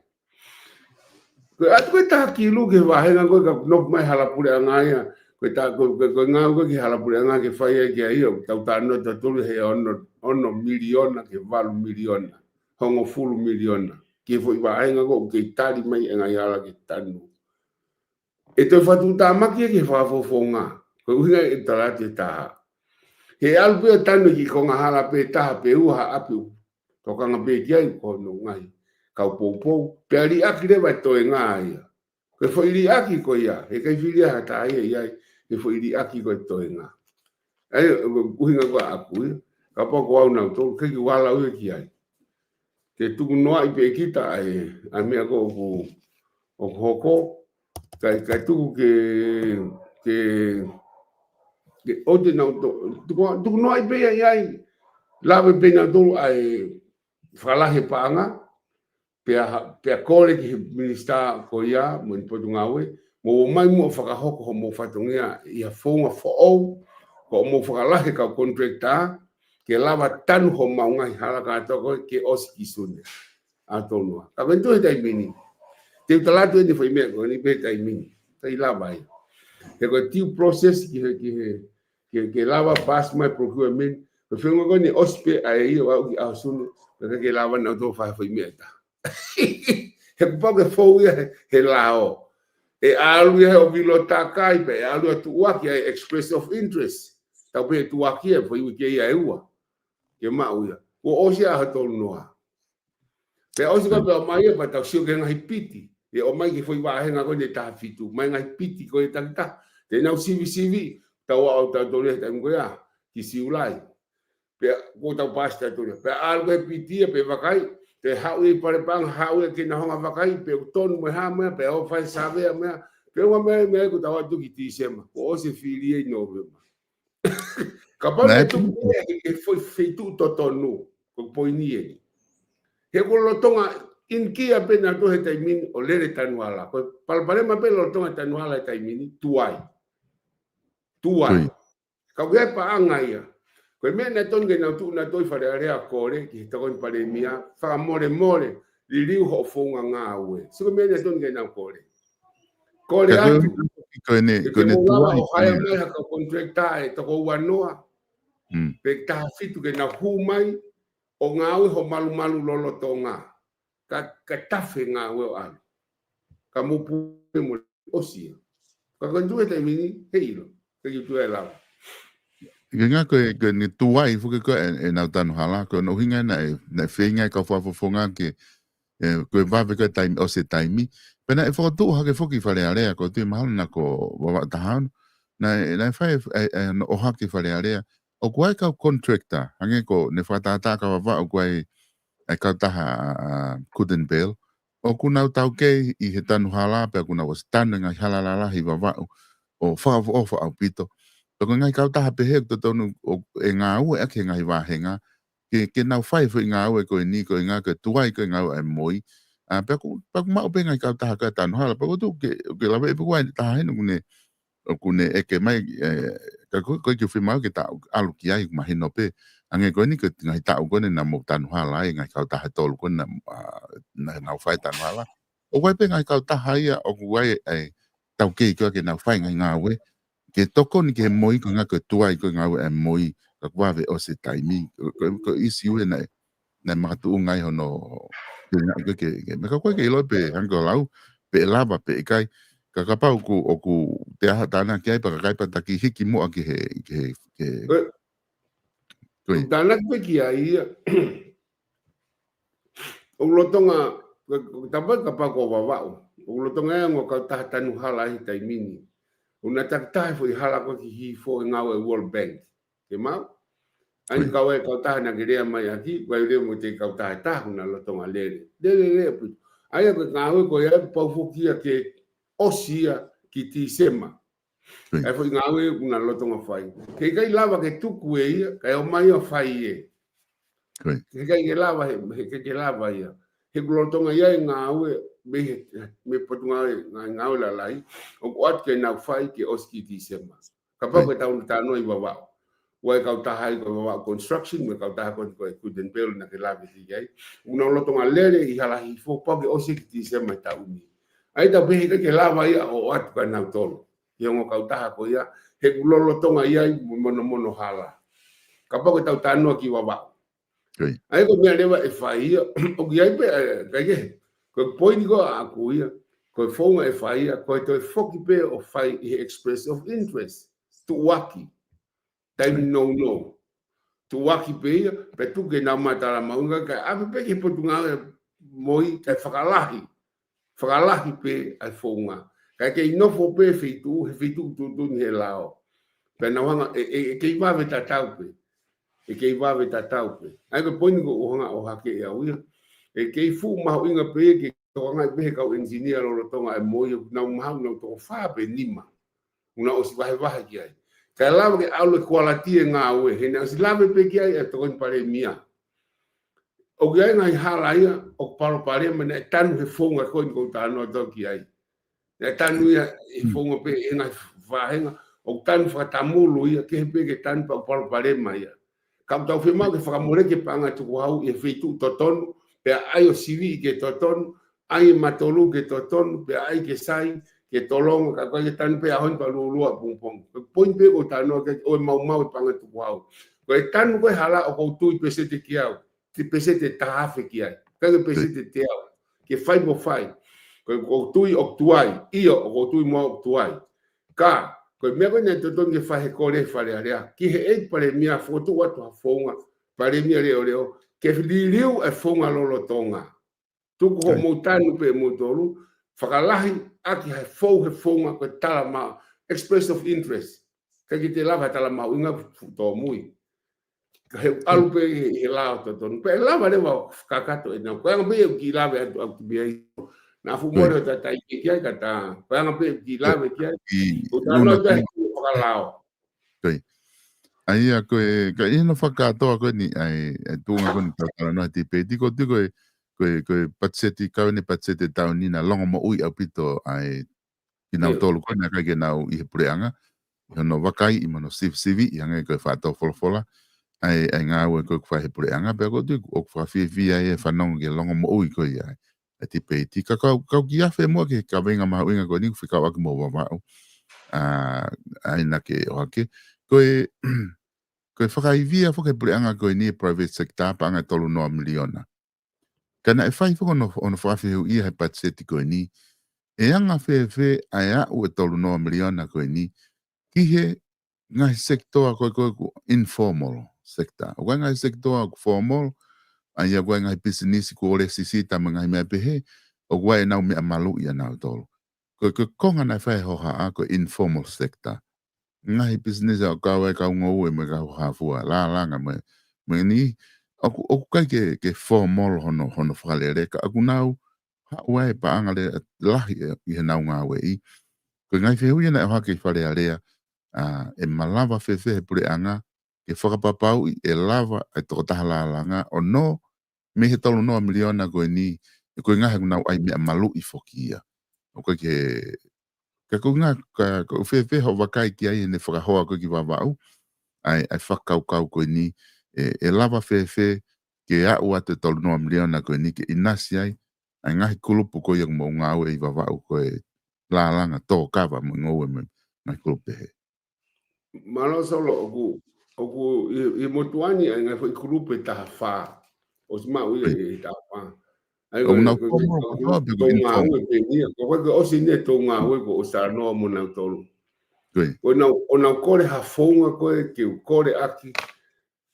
ko atu ta ki lu ke wa henga ko ka no mai hala pule nga ia ko ta ko nga ko ke hala pule nga ke fai ke ai o ta no to tonu he ono miliona ke valu miliona hongo fulu miliona ke foi wa ainga ko ke tali mai nga yala ke tanu e te fatu ta maki ke fa fofonga ko winga e tala te ta he albu tanu ki ko nga hala pe ta pe uha apu to kanga pe ki ko no ngai ka popo pe ali akire va to ngai ko foi li aki ko ya e kai fili ha ta ai e foi li aki ko to nga ai winga ko aku ka po ko na to ke ki wala u ki ai ke tu noa i pe kita ai a me ko o hoko kai tu ke o de na tu noa i pe ai la pe na do ai fala he panga pe kole ki minista ko ya mo in podungawe mo mai mo faka hoko mo fatongia ia fonga fo o ko mo fala he ka contractor ke lava tanu ho maunga hala ka to ke oski sune atono ka vento dai mini te talato ni foi me ko ni be dai mini tai lava ai ke ko tiu process ke lava pass my procurement ko fengo ko ni ospe ai o a sunu ke lava na to fa foi me ta he po ke fo he lao e alu he o vilota kai pe alu tu wa ki express of interest ta pe tu wa ki foi ke ia ua ke mauia o osia ha tolu noa pe osia ka mai pa ta sio ke ngai piti e o mai ki foi wa henga ko ne ta fitu mai ngai piti ko ta te na civi ta wa ta tolu ta ngoia ki siulai pe ko ta pasta tolu pe algo piti pe vakai te hau i pare pang hau ke na honga vakai pe ton mo ha me pe o fai sabe me pe o me ko ta wa tu ki ti sema o se filie no kapal tu e foi feito totonu ko poinie he ko lotonga in kia pena to he taimin o lere tanuala ko palpare ma pe lotonga tanuala taimini tuai ka ge pa angaia ko me na tonge na tu na toi fare area kore ki to kon pandemia fa more li liu ho fonga ngawe so me na tonge na kore ko ne tuai o hai me ha ko contracta e to ko wanoa pe ta fitu ke na humai o ngawe ho malu lolo tonga ka tafe ngawe an ka mo pu mo osia ka kondu e mini heilo ke tu e la nga ko ni tuai fu ko e na tanu hala ko no hinga na feinga ka fa fonga ke ko va ve ka time o se time pena e fo tu ha ke fo ki fale area ko tu mahal na ko wa tahan na fa o ha ki fale area o kuai ka contractor hange ko ne fatata ka wa o kuai e ka taha couldn't bail o kuna tau ke i he tanu hala pe kuna was tanu nga hala la hi wa o fa o fa au pito to ngai ka taha pe he to tonu e nga u e ke ngai wa henga ke na fai fo nga u ko ni ko nga ke tuai ko nga e moi a pe ku ma pe ngai ka taha ka tanu hala pe ko tu ke la pe ku ai taha he ne kune e ke mai ka ko ke firma ke ta alu ki ai ma hino pe ange ko ni ke ngai ta ko ne na mo tan hala ngai ka ta tol ko na na fai tan hala o wai pe ngai ka ta ia o wai e ta ke na fai ngai nga we ke toko ni ke moi ko nga ke tuai ko nga e moi ka wa ve o se taimi ko isi u na ma tu ngai hono ke me ka ko ke lo pe ango lau pe lava pe kai Kakapau ku te aha tāna ki ai kai pa taki hiki mo ki he Tāna pe ki ai o lotonga tapai ka pa ko wawau o lotonga ngo ka ta tanu hala hi tai mini una tak tai fo hala ko ki hi fo nga World Bank ke mau ai ka we ka ta na gere mai aki wa re mo te ka ta una lotonga le pu ai ko nga we ko ya pa fo ki ke osia ki ti sema ai fo nga we una lotonga fai ke kai lava ke tuku e ka o mai o fai e ke kai lava ke lava ia he glotonga ia nga we me potunga nga we la lai o wat ke na fai ke oski ti sema ka pa ko ta no i baba wa ka ta hai ko baba construction me ka ta ko ku den pel na ke la vi ai una lotonga lele i hala hi fo pa ke oski ti sema ta uni ai ta be ke lava ia o wat ka na tolo ia ngo ka ta ko ia he glotonga ia mono hala ka pa ko ta no ki baba ai ko me leva e fai o ki ai pe kai ko point go a kuia ko fonga e fai ko to foki pe o fai express of interest to waki time no to waki pe tu ke na mata la maunga ka a pe ki potunga moi ka fakalahi pe ai fonga ka ke no fo pe fitu tu ni lao pe na wanga ke va ve tatau pe ke va ve tatau pe ai ko point go o hanga o hake ya uia ke fu ma inga pe ke to nga pe ka engineer lo tonga mo na ma no to fa pe nima una o si vai ki ai ka la ke au quality nga we he na si la pe ki ai to kon pare mia o ga nga hala ia o pare me na tan he fonga ko ta no to ki ai na tan ia e fonga pe nga va henga o tan fa tamulu ia ke pe ke tan pa pare mai kam tau fema ke whakamore ke panga tuku hau e whetu totonu pe ai o sivi ke totonu ai matolu ke totonu pe ai ke sai ke tolongo ka koe ke tanu pe ahon pa lulua pungpong point pe ko tanu ke o mau panga tuku hau ko e tanu koe hala o kou tui pese te kiau te pese te tahafe ki ai ka ke pese te te au ke whai mo whai ko kou tui ok tuai iyo o kou tui mo ok tuai ka ko me ko ne to nge fa he kore fa le area ki he e pare mia foto wa to fonga pare mia le o ke liu e fonga lo tonga tu ko mo tanu pe mo tolu fakalahi aki he fonga ko tala ma express of interest ka ki te lava tala ma unga to mui he alu pe he la to ton pe lava le wa kakato e na ko nga be ki lava to be na fu mo ta ta ki ai ka ta ko nga be ki lava ki ai o ta no da lao ai a koe ka ina whakatoa koe ni ai tūnga koe ni tātara noa te pē tiko koe patseti kaune patseti tau nina longa mo ui au pito ai ki nau tolu koe na kai ke nau i he pureanga i hono wakai i mono sivi i hangai koe whātau wholofola ai ngā ue koe kwa he pureanga pēr koe tui o kwa whiwhi ai e whanonga ke longa mo ui koe ai te pē tika kau ki awhe mua ke ka wenga maha uinga koe ni whikau aki mo wawau ai na ke o hake koe whakaivia whake pureanga koe ni private sector pa anga tolu noa miliona. Kana e whai whako ono whawhihu ia he patseti koe ni e anga whewhe ai au e tolu noa miliona koe ni ki he ngahi sektoa koe informal sector. O ngahi sektoa formal ai a koe ngahi business ko ole sisi tama ngahi mea pehe o koe e nau mea malu ia nau tolu. Koe konga nai whai hoha a koe informal sector. Ngahi business au kawe kau ngou e me kau hafua la langa me ni o kai ke formal hono whakalere ka aku nau haua e paanga le lahi i he nau ngā wei ko ngai whehu ia na e hake whare area e malawa whewhe he pure anga ke whakapapau e lava e toko taha la langa o no me he tolu noa miliona koe ni e koe ngahe nau ai mea malu i whokia o koe ka kunga ka whewhe ho wakai ki ai ne whakahoa koe ki wawau ai whakau koe ni e lava whewhe ke au ate tolu noa miliona koe ni ke inasi ai ai ngahi kulupu koe iang mo ngau e i wawau koe la langa tō kawa mo ngau e me ngahi kulupu he. Malo solo oku i motuani ai ngai foi kulupu e taha wha o si mau i taha wha Ai O na como ko be ko tonga inform. o pe ni ko o sine tonga o o sa no mo na tolu. Koi. O na kore ha fonga ko ke kore aki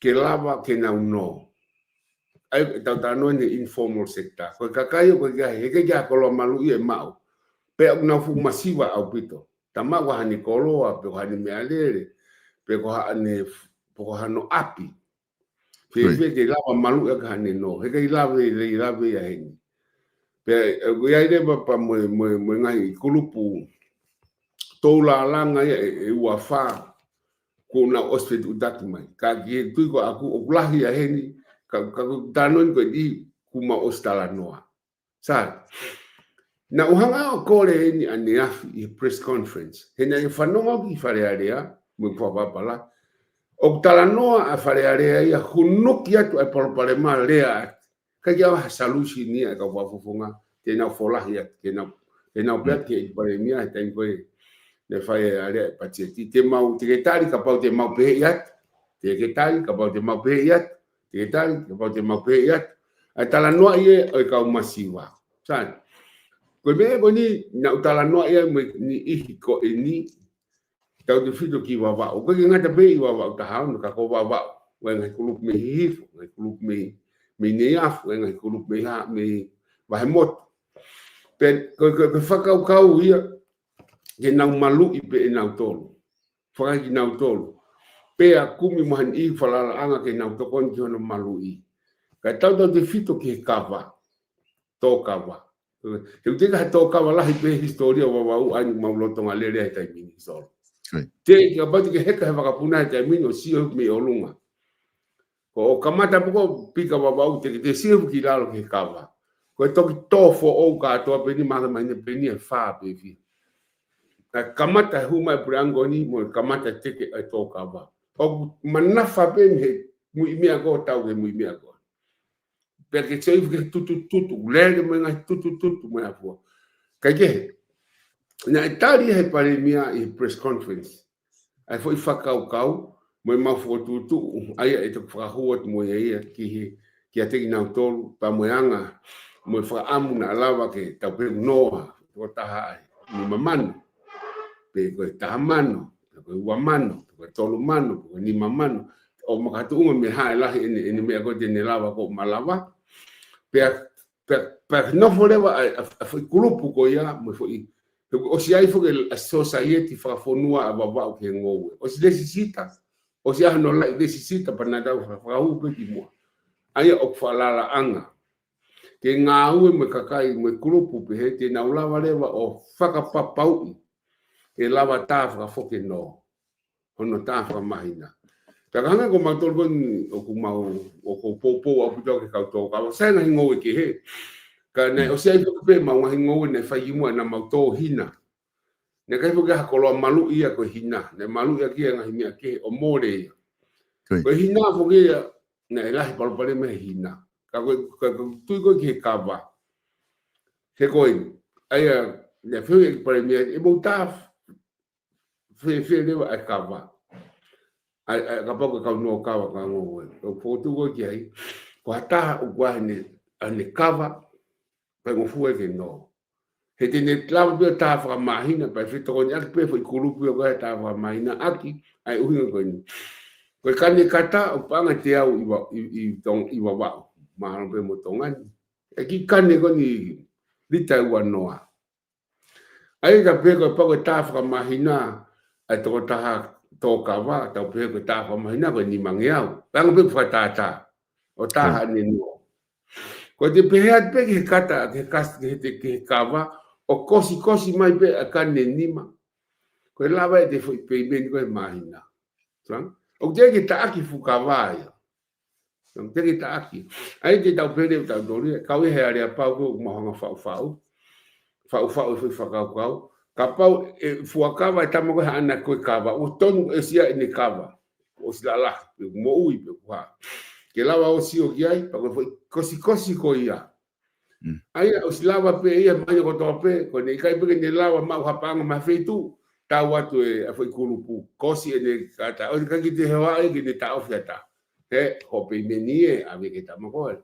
ke lava ke na no. Ai ta no ni informal sector. Ko kakai ko ga he ke ja ko lo malu e mau. Pe na fu masiva au pito. Tama wa hani koloa pe hani mealere. Pe ko hani po hano api. Pe ke lava malu e ka hani no. He ke lava ya heni. Pe ia ide pa mo ngai kulupu tau la langa e ua wha ko na osfet udaki mai ka ki tui ko aku o lahi a heni ka tanon ko di kuma ostala noa sa na uhanga o kore heni ane afi i press conference hena i whanonga ki whare area mo whapapala o tala noa a whare area ia hunuki atu e palopale maa lea ka kia waha salusi ni a ka wafufunga tēnā wholahi atu tēnā pēat ki e pare mia e taim koe ne fai area patieti te mau te tari ka pau te mau pe iat te tari ka pau te mau pe iat te tari ka pau te mau pe iat a tala noa ie o ka masiwa san ko me boni na tala noa ie ni ihi ko ni tau te fito ki wa o ko ngata pe i wa ta ha no ka ko wa ngai kulup me hif ngai kulup me ne af ngai kulup me ha me wa mot pe ko fakau kau ia ke nau malu i pe nau tolu. Whaka ki nau tolu. Pea kumi mahan i whalala anga ke nau tokon ki hono malu i. Kai tau te fito ki he kawa. Tō kawa. He uteka he tō kawa lahi pe historia wa wau aini maulotonga lere he taimini solo. Te ki abati ke heka he wakapuna he taimini o sio me olunga. Ko o kamata poko pika wa wau te sio ki lalo ki he kawa. Ko e toki tōfo o katoa pe ni maha maine pe ni e whaa pe fi. Kamata huma e purango ni mo kamata teke e toka ba o manafa pe me mui mea go tau ke mui mea go porque se eu que tutu lele me ngai tutu me apo ka ke na Italia he pare mia i press conference ai foi fakau mo ma fo tutu ai e to fa huot mo ia ki ate na tolu pa mo anga mo fa amu na lava ke tau pe noa o taha ni mamano pe ko tamano ko uamano ko tolu mano ko ni mamano o makatu me ha la ni me ko de lava ko malava pe no voleva foi grupo ko ia mo foi o si ai foi a society fa fonua a baba ke ngowe o si necessita o si no la necessita para nada fa u pe mo ai o falala anga ke ngau me kakai mo grupo pe he na lava leva o fakapapau e lava tafa foke no ono tafa mahina takanga ko matol kon o ku mau o ko popo a puto ke kauto ka sa na ngo ke he ka na o sai ko pe ma wa ngo ne fa yimu na mau to hina ne kai ko ga ko lo malu ia ko hina ne malu ia ki nga himia ke o more ko hina ko ke ne la pa pa me hina ka ko tu ko ke kava ke ko ai le fe pa me e mo taf fe le a kava a kapoko ka no kawa ka ngo o fotu go ki ai ko ata o gua ne kava pa ngo fu e no he te ne klava be ta fra mahina pa fito ko nyak pe foi kulupu go ta fra mahina aki ai uhinga ko ni ko ka ni kata o panga te au i tong i wa ma no pe mo tongan e ki kan ne ko ni lita wa noa ai ka pe ko pa ko ta fra mahina ai to ta to kawa ta pe ko ta fa mahina ko ni mangiau pang pe fa ta o ta ni no ko te pe hat pe ke kata ke kas ke te ke kawa o kosi mai pe ka ni nima ko lava te foi pe ben ko mahina san o te ke ta ki fu kawa ya san te ke ta ki ai te ta pe ta do ri ka we he area pa ko mo fa foi fa ka kapau e fuakava e tamago ana ko kava o tonu e sia ni kava o silala mo ui pe kwa ke lava o sio ki ai pa ko kosi ko ia ai o silava pe ia mai ko to pe ko ni kai pe ni lava ma hapanga ma feitu ta watu e foi kulupu kosi e kata o ka ki te hawa e ni ta ofiata he ho pe menie ave ke tamago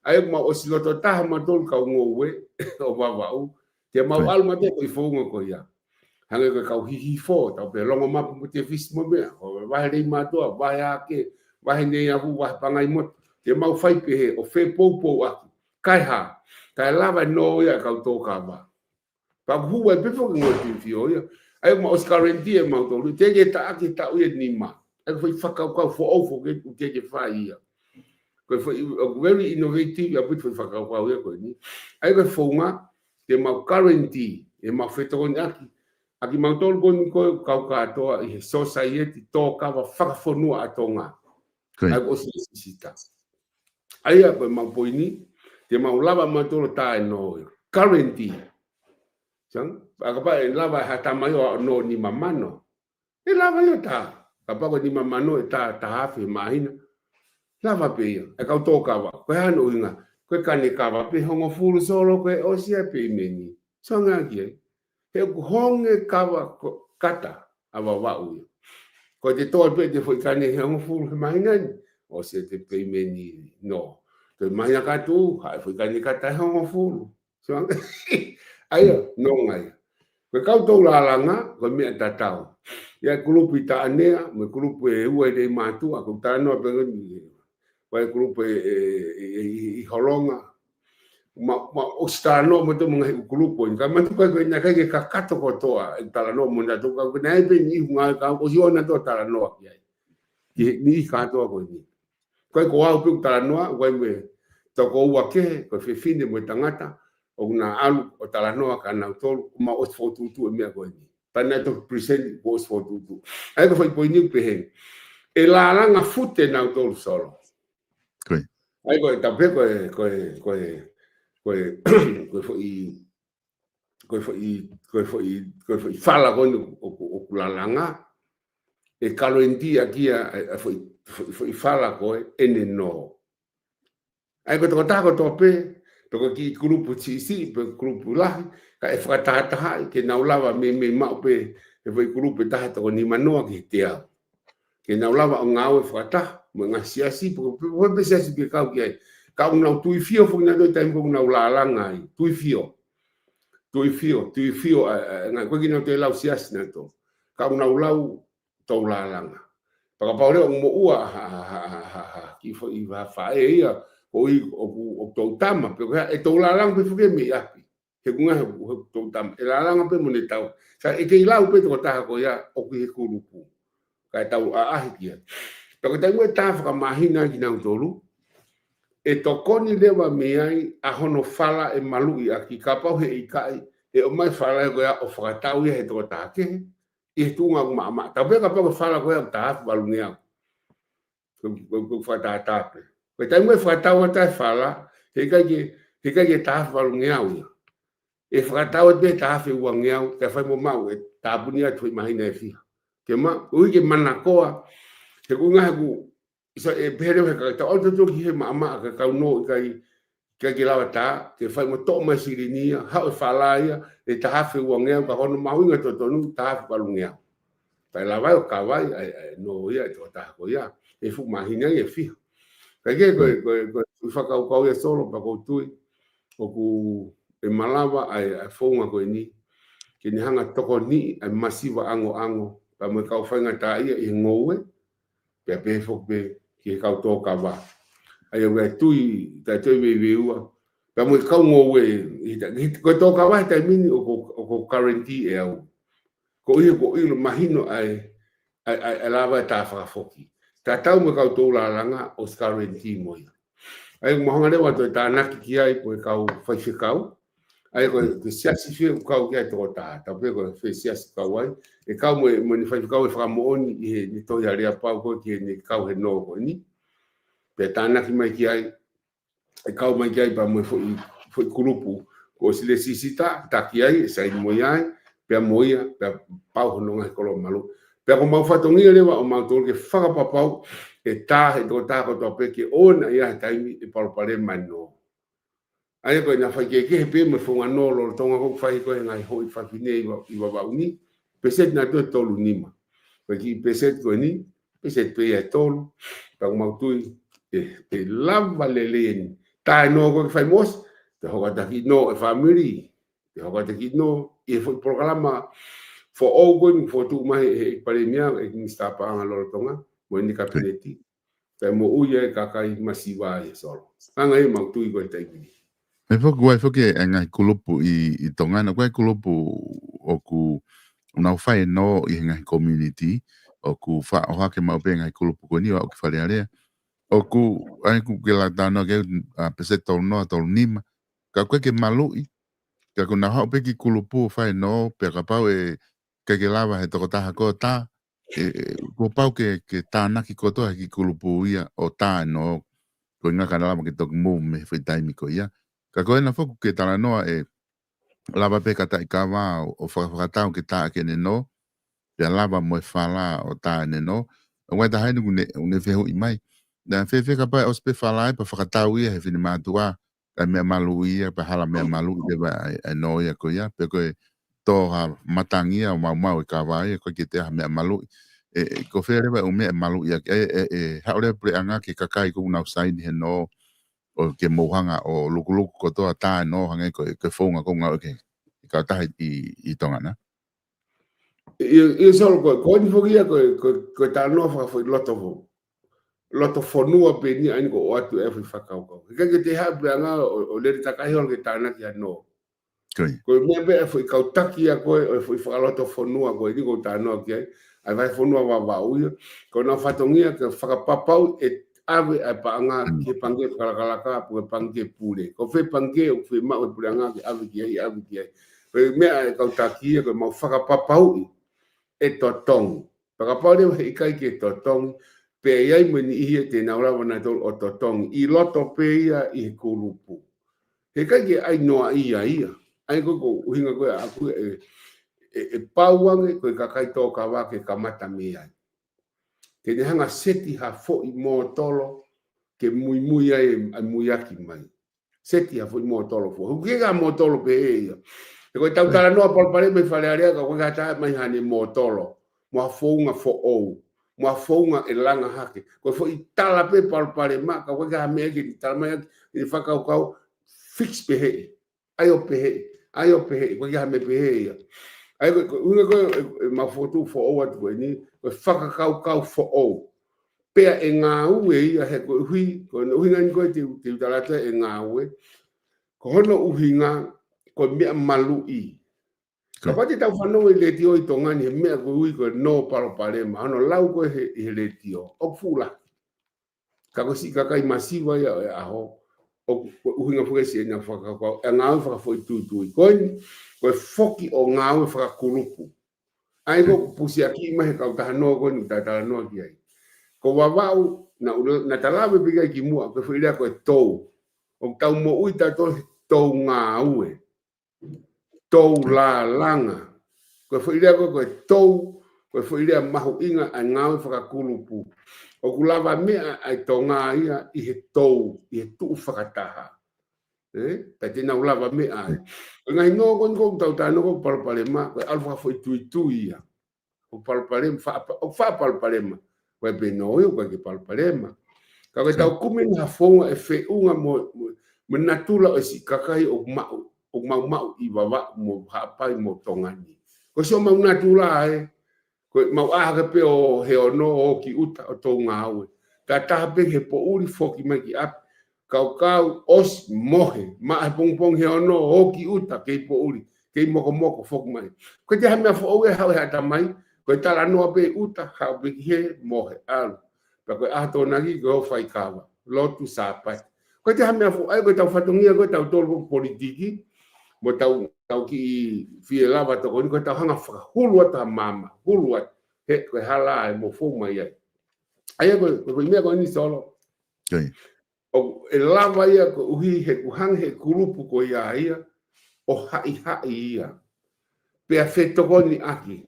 ai ma o si loto ta ma tol ka ngowe o vavau te mau alma te ko fonga ko ia hanga ko ka hi fo ta pe longo ma mo te fis mo be o vai ri ma to vai a ke vai ne ya hu vai pangai mo te mau fai pe o fe popo a kai ha kai lava no ia ka to ka ba pa hu e pe fo ngo ti fio ia ai ma Oscar Rendi e ma to te ke ta ki ta u ni ma ai foi whakau kau fo o fo ke ke whai ia ko foi very innovative a bit foi whakau kau ia ko ni ai ko fonga te ma currency e ma feto aki mau tolu koni ko kau katoa i society to kava whakafonua atonga. Ai o sisita. Ai a koe mau poini, te mau lava matolo tae no currency. Sang, akapa e lava hata mai o no ni mamano. E lava yo ta. Kapako ni mamano e ta hafi mahina. Lava pe ia. E kau tō kawa. Koe hano inga. Koe kane kawa pe hongo fulu solo koe o sia pe meni. So ngā ki e. He honge kawa kata awa wau. Ko te toa pe te foi kane he hongo fulu he mahina ni. O sia te pe meni no. Te mahina katu, hai foi kane kata he hongo fulu. So aia, no ngai. Koe kau tau lalanga, koe mea tatau. Ia kulupu i ta anea, me kulupu e ua i rei mātua, koe ta anoa pengani. Koe kulupu i holonga. Ma o stano mo to mga kulupu. Ka matu koe na kai ke kakato ko toa, e talanoa mo na toka. Koe na ebe ni hunga ka, o hiona to talanoa ki ai. Ki ni katoa koe ni. Koe ko au piu talanoa, koe me toko ua ke, koe fefine mo tangata. O na alu o talanoa ka na tolu ma o fotutu e mea koe ni. Pana to present ko o fotutu. Ai ko foi poini pe hen. E la langa fute na tolu solo. Koe. Ai ko tape foi fala con o la langa. E kaloenti aquí foi fala ko ene no. Ai ko to pe Toko ki grupo tisi, pe grupo lahi, ka e whakatahataha, ke naulawa me maupe, e vai grupo taha toko ni manoa ki te au. Ke naulawa o ngāo e whakataha, mo ngā siasi, po pe siasi pe kau ki ai. Ka unau tui fio, fuk na doi taim ko unau lalanga ai, tui fio, ngā koe ki nau te lau siasi na to. Ka unau lau tau lalanga. Pakapaure o mo ua, ki fo i whae ia, o tau tama, e tau lalang pe fuke me api. He kunga he tau tama, e lalang pe mo ne tau. Sa e kei lau pe toko taha ko ia, o ki he kurupu. Ka e tau aahi kia. Toko tangu e taha whakamahina ki nau tolu, e tokoni lewa me ai, a hono fala e malu i aki, ka pau he i kai, e o mai fala e koea o whakatau ia he toko taha ke, i he tunga ku maa. Tau pe ka pau fala koea o taha walungi au. Ko whakataha tape. Koe tai mwe whakataua tai whala, he kai ke taha whalungi au ia. E whakataua te taha whiwangi au, te whai mo mau, e tāpuni atu i mahina e whiha. Ke ma, ui ke mana koa, he kunga he ku, e pehereo he kakata, o tato ki he maa ka kau no i kai ke lawa tā, te whai mo tō mai sirinia, hao e whala ia, e taha whiwangi au, ka hono mahuinga totonu, taha whalungi au. Tai lawai o kawai, no ia, e tō taha ko ia, e fu mahina i e whiha. Kage ko whakau ia solo pa koutui o ku e malawa ai whaunga koe ni ke ni hanga toko ni ai masiwa ango pa mo kau whainga tā ia i ngoue pe pe whokpe ki he kau tōka wā ai au e tui tai tui weweua pa mo kau ngoue ko tōka wā tai mini o ko currency e au ko ilo mahino ai lawa tā whakafoki. Ta tau me kau tō lalanga o skarenti mo ia. Ai mohanga lewa to ta naki ki ai po kau fai kau. Ai ko te siasi fie kau ki ai tō ta. Ta pe ko fe siasi kau ai. E kau mo ni fai kau e whakamooni i he ni tō ia rea pau ko ki ni kau he no ko ni. Pe ta naki mai ki ai. E kau mai ki ai pa mo foi kurupu. Ko sile sisita ta ki ai sa i mo ai. Pe mo ia pe pau hononga kolo malu. Pea ko mau whatongia lewa o mau tōru ke whakapapau e tāhe tō tāko tō peke ona ia he taimi e parupare mai no. Aia koe nga whai ke he pe me whunga no lor tonga kou whai koe ngai hoi whakine i wawauni. Peset nga tō tōlu nima. Koe ki peset koe ni, peset pe ia tōlu. Pea ko mau tui e lava leleeni Tai no ko fai mos, te hoka taki no e family, te hoka taki no e foi programa for open for tu mai e paremia e ni sta pa nga lo tonga, mo ni kabineti. Te mo uye kakai masiva e solo. Anga e mau tu i ko tai ni. Me fo que ngai kulupu i tonga na ko kulupu o ku una fai no i ngai community o ku fa o ha ke mau pe ngai kulupu ko ni o ku fale ale. O ku ai ku ke la dano ke a pese tol no tol nima ka ko ke malui ka ku na ha pe ki kulupu fai no pe ka pau e ke lava he to ta ko ta ko pau ke ta na ki ko to ki kulupu ia o ta no ko nga kana lava ke to mo me fai tai mi ko ia ka ko na fo ke ta no e lava pe ka ta ka va o fa ta ke ta ke no pe lava mo fala o ta no o ta hai ne fe ho i mai dan fe ka pa os pe fala pa fa ta wi he fini ma tua ka me malu ia pa hala me malu de ba no ia ko ia pe ko to ha matangia o mau ka va ia ko ke te me malu ko fe re ba o me malu ia ha ore pre anga ke ka kai ko na sai ni no o ke mohanga o lukuluku ko to ta no hanga ko ke fonga ko nga ke ka ta i tonga na Io solo ko ni fogia ko ta no fa foi loto fonua pe ni ani ko atu e fa ka ko ke te ha branga o le ta ka hon ke ta na ki no ko me be foi ka taki a ko e foi fa loto fonua ko ni ko ta no ke ai vai fonua va u ko na fatongia ke fa papau e ave a panga ke pange kala ka pu pange pule ko fe pange o fe ma o branga ke ave ki me ka taki ko ma fa papau e totong pa pa le i kai ke totong pe ai me ni i te na ora na tol o totong i loto pe ia i kulupu he kai ke ai no ia ai ko hinga ko aku e pauange ko ka kai to ka wa ke kamata me ai ke ne hanga seti ha fo i mo tolo ke mui ai mui aki mai seti ha fo i mo tolo fo ke ga mo tolo pe ia e ko tau tala no por pare me fale area ko ka ta mai hani mo tolo mo fonga fo o mo fonga e langa hake ko fo i tala pe por pare ma ka ka me ki tala mai i fa ka fix pe he ayo pe ko ka me pe he ai ko ko ma foto fo o at ko ni ko fa ka fo o pe e nga u e he ko hui ko hui ngan ko ti tala te e nga u ko hono u hinga ko me malu i kapati tau whanau i le tio i tongani he mea ko ui ko no palo palema ano lau ko he le tio o fula kako si kakai masiwa ia e aho o uhinga fuesi e nga whakakau e ngau whakafoi tui koini ko e foki o ngau whakakulupu ai ko pusi aki ima he kau taha noa koini tatala noa ki ai ko wawau na talawe bigai ki mua ko whilea ko e tou o tau mo ui tato tou ngau e tou la langa ko foi ile ko tou ko foi ile mahu inga a ngau whakakulupu o kulava mea ai tonga ia i he tou i he tu whakataha ta tena ulava mea ai ngai no ko tau tano ko palpalema ko alfa foi tui ia o palpalema fa palpalema ko be no eu ko ke palpalema ka ko tau kumin ha fonga e fe unga mo natula o si kakai o mau i wawa mo hapai mo tongani ko so mau natula ko mau a ke pe o he ono o ki uta o to ngau ka ta pe he po uri foki mai ki ap kau os mohe ma pong he ono o ki uta ke po uri ke moko foki mai ko te ha me fo o ha ha ta mai ko ta la no pe uta ha be he mohe al pa ko a to nagi go fai kava lotu sa pai ko te ha me fo ai ko ta fatongia ko ta to politiki mo tau ki fie lava to ko ta hanga hulu ta mama hulu he ko hala mo fo mai ai ko me ko ni solo o e lava ia ko uhi he ku hang he kurupu ko ia o hai ia pe afeto ko ni aki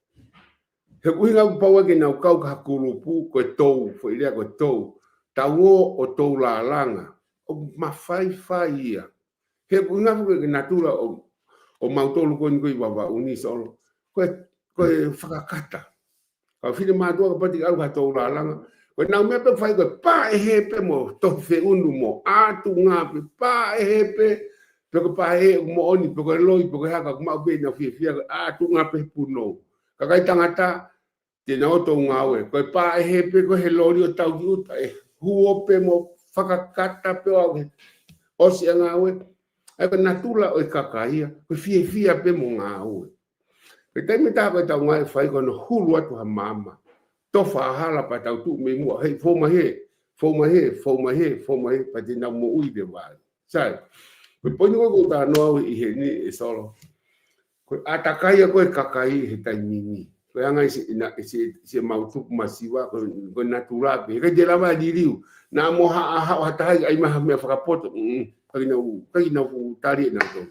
he ku hinga pa wa ke na kau ka kurupu ko tou fo ile ko tou tau o tou la langa o mafai ia he ku hinga ko ke natura o mautolo ko ni wa uni solo ko whakakata ka fine mātua ka pati au ka tau la langa Ko na me pe fai ko pa e he pe mo to fe unu mo a tu nga pe pa e he pe ko pa e mo oni pe ko loi pe ko ha ka ma be na fi a tu nga pe puno ka kai tangata te na o to nga we ko pa e he pe ko he lori o tau ki uta e huo pe mo whakakata pe o si nga we ai ko natula o kakaia ko fi pe mo nga we pe te me ta ko tau nga fai ko no hulu atu ha mama to fahala pa tau tu me mo he fo ma he pa te na mo ui de wa sai ko poni ko ta no i he ni e solo ko atakai ko kakai he tai ni ko anga se mau tu masiwa ko natura pe ke de la va di riu na mo ha tai ai ma me fa poto ka na tari na to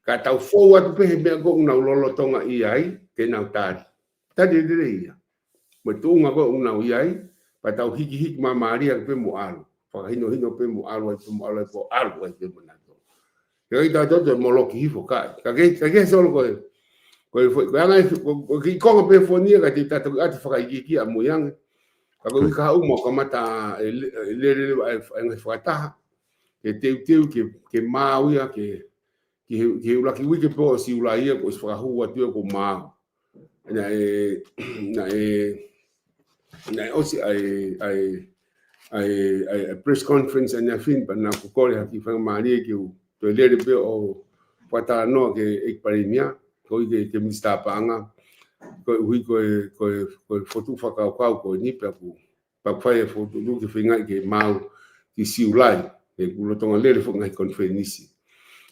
ka tau fo wa tu pe me go na lolo tonga i ai ke na tari de ia mo tunga ko una iai pa tau hiki ma maria pe mo alu fa hino pe mo alu ko alu ai pe mo na to ke ita to mo lo ki fo ka ke solo ko anga ko ki ko pe fonia ka ti ta to ati fa ki a mo yang ka ko ka u mo ka mata le ai fa ta ke te ke ma uia ke ula ki wiki po si ula ia ko fa hu wa tu ko ma na osi ai press conference na fin pa na ko kore ki fa mari ki to le be o pata no ke ekparimia ko ke mista panga ko fotu fa ko ni pa fa fotu lu ki finga ke mau ki siulai e ku tonga le fo ngai conference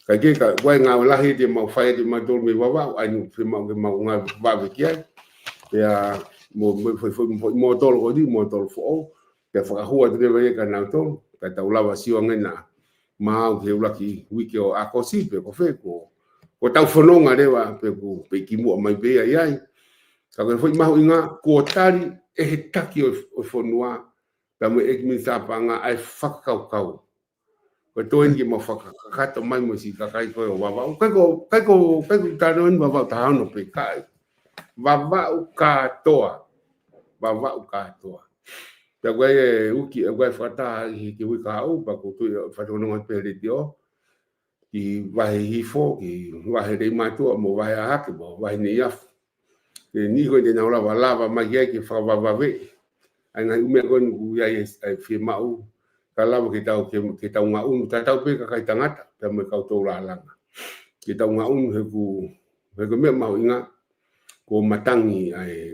ka ke ka wa nga la hi de mau fa de ma dol me wa ai nu fi mau nga ba ki ya mo tol ko di mo tol fo ke fa hua de ve ka na to ka ta ula si o ngena ma ke ula ki wiki o akosi pe ko fe ko ta fono nga de wa pe ki mo mai be ai ka ko foi ma inga ko tari e taki o fonua ta mo ek mi sa panga ai fa ka ko to ngi mo fa ka to mai mo si ka kai ko wa ko ta no wa ta no pe kai vava ukatoa ta gwe uki gwe fata ki wika u pa ko tu fa no pe le dio ki vai hi fo ki vai de matu mo vai a ke mo vai ni ya ke ni ko de na lava ma ye ki fa va ve ana u me kon u ya ai fi ma u ka lava ki ta nga un ta ta pe ka kai tangata ta me ka to la la ki ta nga un he ko me ma inga ko matangi ai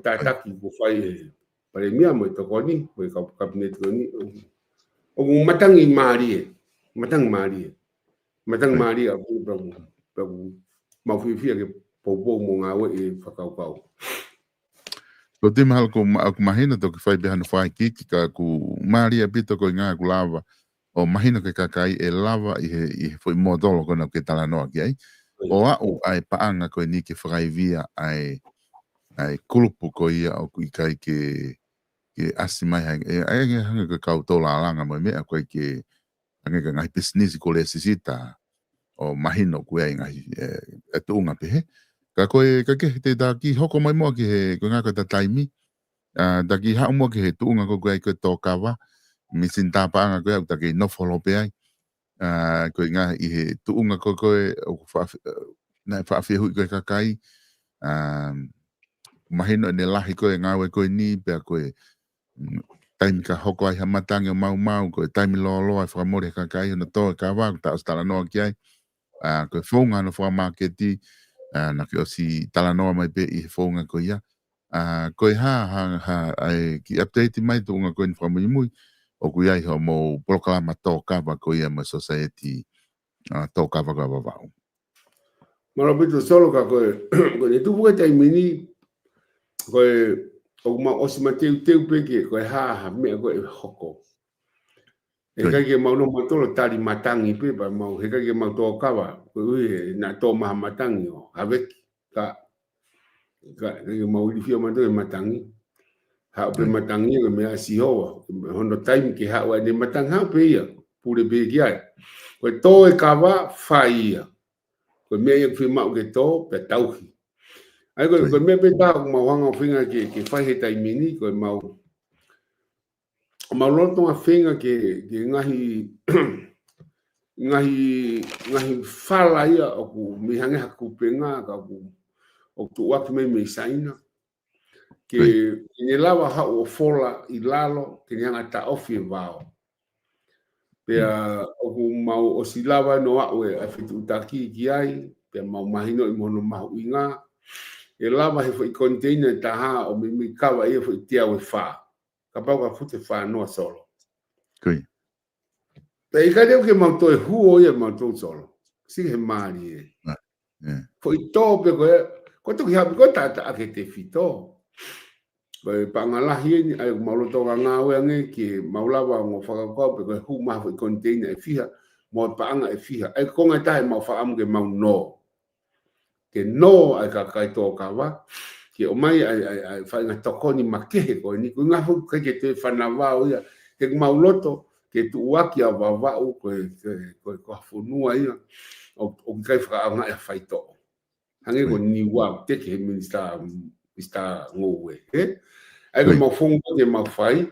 tataki ko fai pare mia mo to koni ko kabinet koni o matangi mari a ku pa ma fi ke po mo nga we fa ka Lo te mahal ko mahina to ke fai behana fai ki ka ku mari a bito ko nga ku lava o mahina ke kakai e lava i foi modolo ko na ke tala no ki ai o ai paanga ko ni ke fai via ai kulupu ko ia o ku kai ke asimai ai hanga ka kautola langa mo me ko ke hanga ngai business ko le sisita o mahino ku ai ngai e tunga pe ka ke te da ki hoko mai mo ki ko nga ko ta taimi da ki ha mo ki tunga ko ko tokawa mi sinta paanga ko ta ki no follow pe ai ko nga i tunga ko o fa na fa fi hu ko kai mahino ne lahi ko nga we ko ni pe ko taimi ka hoko ai hamatanga mau ko taimi lo ai fra mo ka kai no to ka wa ta stala no ki ai ko fonga no fra marketi na ke o si tala noa mai pe i fonga ko ia ko ha ai ki update mai to nga ko in from mui o ku ia ho mo proclama to ka ba ko ia ma society to ka ba ba malo bito solo ka ko ni tu buka tai mini ko o ma o si mateu teu pe ke ko ha me ko hoko e ka ke mau no matolo tali matangi pe ba mau he ka ke mau to ka ba ko na to ma matangi o avec ka mau di fio mato matangi ha pe matangi ko me asi ho hono time ke ha wa de matanga pe ia pure be ki ai ko to e ka va faia ko me ia fi mau ke to pe tauhi Ai ko me pe ta ma wanga finga ke fai he tai mini ko ma loto a finga ke ngahi fala ia o ku mi hanga haku penga ka ku o tu wa me saina ke ni lava ha o fola I lalo ke nga ta ofi vao pe o ku mau o si lava no a we a fitu taki ki ai pe mau mahino I mono mau inga e lava he foi container ta ha o mi kawa ia foi tia we fa ka pau ka fute fa no solo Kui. pe ka deu ke mau to hu o ia mau to solo si he mari e foi to pe ko to ki ha ko ta ke te fito Bai pangalahi ni ai mau to nga we nge ki mau lava ngo fa ko pe ko hu ma foi container e fiha mo panga e fiha ai ko nga tai mau fa am ke mau no ke no ai ka kai to ka wa ke o mai ai fa nga to ko ni make ko ni ku nga fu ke te fa na wa o ya ke mau loto ke tu wa ki va va o ko fu nu ai o kai fa nga e fa to hange ko ni wa te ke minista ngo we ai ko mau fongo te mau fai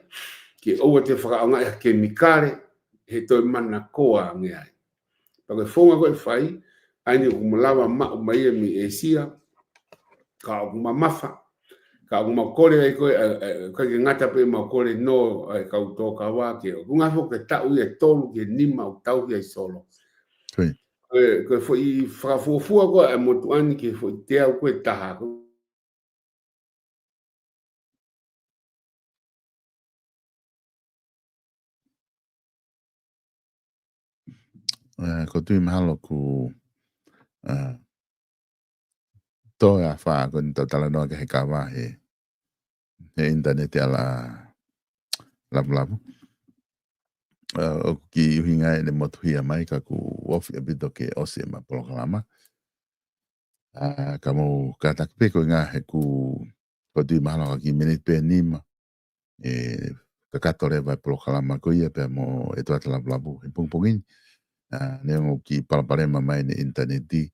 ke o te whakaanga e ke mikare he toi mana koa nge ai. Pake fonga koe fai ai ni kumalawa ma o mai e mi e sia ka o kuma mafa ka o kuma kore ai koe ka ke ngata pe ma kore no ai ka uto ka wa ke o kunga fo ke tau e tolu ke nima o tau ke solo. Koe fo I whakafufua koe e motu ani ke fo I te au koe taha ko tui mahalo ku to ya fa ko ni tala no ke kawa he internet ala labu o ki hinga ne motu hia mai ka ku ofi a bito ke osi ma programa ka mo ka tak pe ko nga he ku ko tui mahalo ki minute pe nima ka katore vai programa ko ia pe mo e to atala labu he pungpungin ne ngo ki palapalema mai ne internet di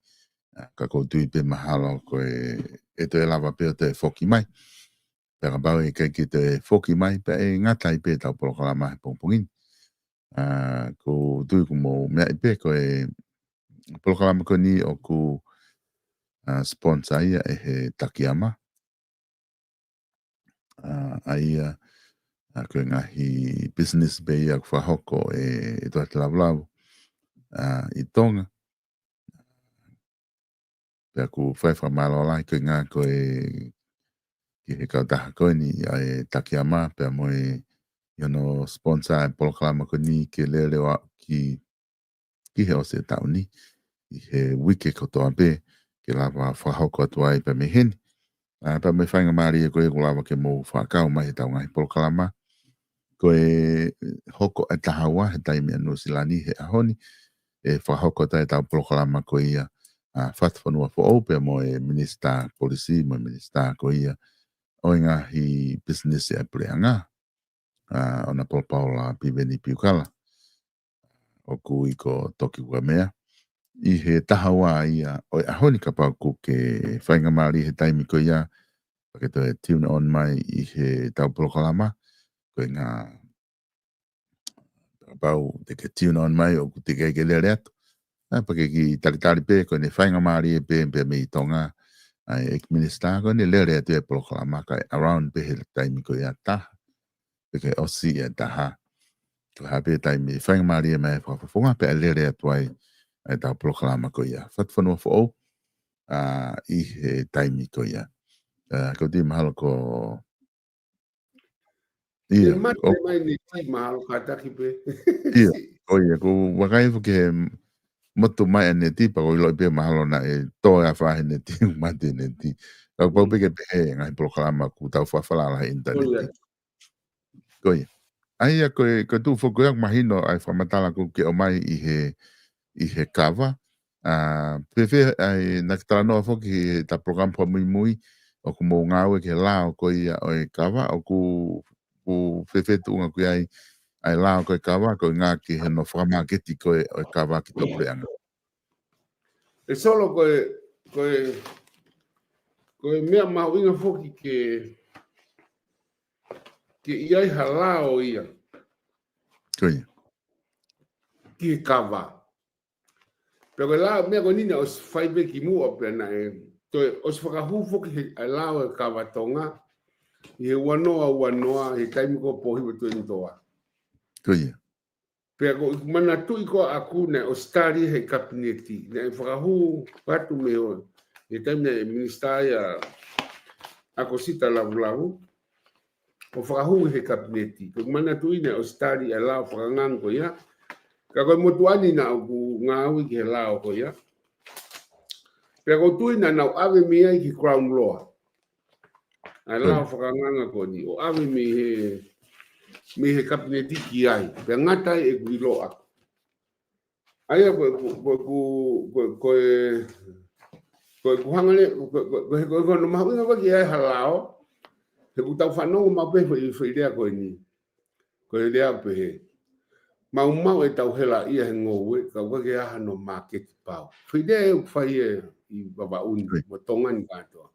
ka ko tui pe mahalo ko e to lava pe te foki mai pe ka bau e kai ki te foki mai pe e ngata I pe tau programa he pungpungin ko tui ko mo mea I pe ko e programa ko ni o ku sponsor ia e he Takiyama ai ko ngahi business be ia ko whahoko e to atalavu I Tonga pe ku whaiwha malo lai ko ngā ko ki he kautaha ko ni e Takiyama pe mo sponsor e programa ko ni ke lele wa ki he o se tau ni I he wike ko toa pe ke lava whahoko atua I pe me heni pe me whainga maari e koe ko lava ke mo whakau mai he tau ngahi programa ko hoko e tahawa he taimi anu silani he ahoni e whahoko ta e tau programa ko ia whatwhanua fo au pe mo minister policy mo minister ko ia o ngahi business e pleanga ona polpaula piveni piukala o kui ko toki ua mea I he tahawa ia o ahoni ka pau ku ke whainga maari he taimi ko ia pake to tune on mai I he tau programa ko ngā pau te ke tune on mai o ku te ke lere atu pake ki tari pe ko ne whainga maari e pe me I Tonga ai minister ko ne lere atu e programa ka around pe he taimi ko ia taha pake osi e taha ko hape taimi whainga maari e mai whakafonga pe lere atu ai tau programa ko ia whatwhanua fo au I he taimi ko ia ko di mahalo ko ia mai ni ti mahalo ka taki pe ia ko ia ko wakai fo ke moto mai ne ti pa ko lo pe mahalo na e to ya fa ne ti mate ne ti ko po pe ke pe ngai programa ku tau fa fala la internet ko ia ai ko tu fo ko mahino ai fa matala ko ke o mai I he kava pefe ai naktala no fo ki ta program po muy o como ngawe ke lao ko ia o kava o ku fefe tu nga ku ai lao ko kava ko nga ki he no frama ke ti ko o kava ki to preanga e solo ko Koe mea mauinga foki ke iai halao ia. Koe. Ki kawa. Pero la mea ko nina os faibe ki mua pena e. Toi os whakahu foki he alao e kawa tonga. I he wanoa he taimi ko pohiwa tui nitoa. Koe. Pero ko mana tui ko aku ne ostari he kabineti. Ne whakahu patu me o. He taimi ne ministaia ako sita lau. O whakahu he kabineti. Ko mana tui ne ostari alao whakangang ko ia. Ka koe motuani na au ngāwi ki he lao ko ia. Pea ko tui na nau awe mi ai ki Crown Law. Ai lao whakanganga ko ni. O awe mi he kabineti ki ai. Pea ngatai e kui lo aku. Aia koe kuhangale, koe no mahu inga waki ai halao. He kutau whanongo mapeho i whairea koe ni. Koe rea pehe. Mau e tau hela ia he ngowe, ka wake aha no market pau. Whide e whai e i baba uni, mo tongani katoa.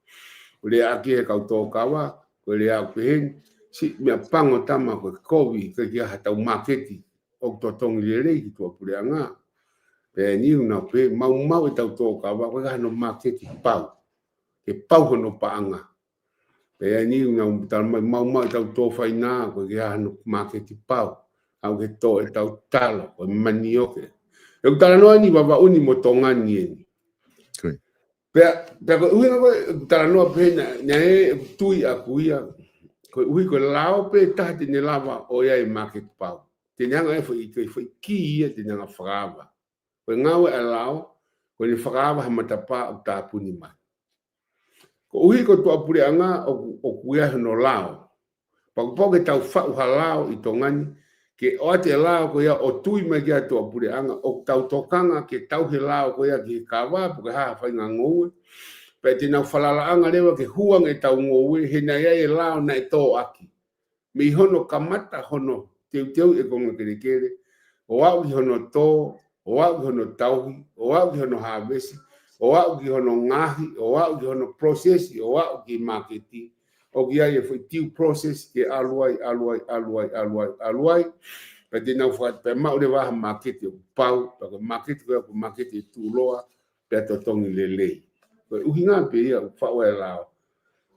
Ule aki he kau tō kawa, ko le au pehen, si mea pango tama koe kowi, ka ki aha tau marketi, o to tongi le rei ki tua pule anga. Pe ni una pe, mau e tau tō kawa, koe aha no marketi pau. Ke pau hono paanga. Pe ni una mau e tau tō whaina, koe ki aha no marketi pau. Au ke to e tau talo, o mani oke. E utala noa ni baba uni mo tongani e ni. Pea ko uhi koe utala noa pe na e tui a kuia. Koe uhi koe lao pe tahti ne lava o ia e market pau. Te nyanga e fai ki ia te nyanga whakava. Koe ngawe a lao, koe ni whakava hamatapa o tāpuni mai. Ko uhi koe tua pure anga o kuia no lao. Pakupo ke tau whau halao i tongani, ke o te lao ko ia o tui mai kia tua pure anga o tau tokanga ke tau he lao ko ia ki kawa puke haa whainga ngoue pe te nau whalala anga lewa ke huang e tau ngoue he na ia e lao na e tō aki mi hono kamata hono teu e konga kere o au ki hono tō o au ki hono tauhi o au ki hono harvesti o au ki hono ngahi o au ki hono processi o au ki marketi o ki ai e foi tiu process ke aluai pe te nau whaat pe mau le waha marketi o pau pe ko marketi e tūloa pe to tongi le lei koe uhi ngā pe ia whau e lao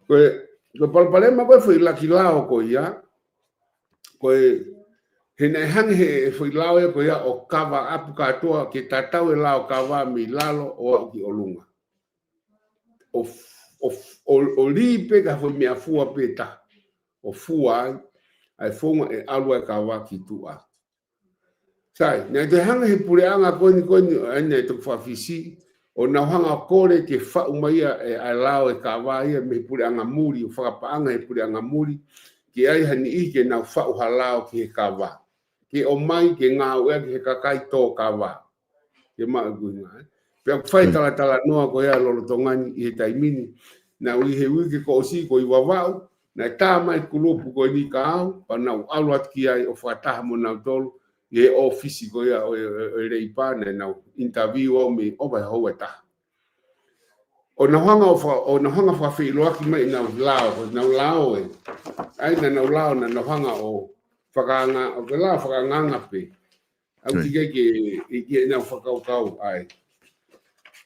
koe palpalema koe foi laki lao ko ia koe he nei hangi he foi lao e ko ia o kawa apu katoa ke tatau e lao kawa mi lalo o au ki olunga o lipe ka foi mea fua peta o fua ai fonga e alua ka waki tua sai ne te hanga he pure anga koni ane to fafisi o na hanga kore ke fa umaia e alao e ka ia me pure anga muri o fa pa anga he pure anga muri ke ai hani I ke na fa u halao ke ka wa ke o mai ke nga o ke kakai to ka wa ke ma guina pe fai tala noa ko ia lo tongani I taimini na ui he wiki ko osi ko I wawau na tā mai kulupu ko ni kāu pa na alu atki ai o whataha mo na tolu e ofisi ko ia o reipa na interview o me o vai hoa ta o na hanga whawhi loaki mai na lao e ai na lao na hanga o whakanga o ke lao whakanganga pe au tige ke na whakaukau ai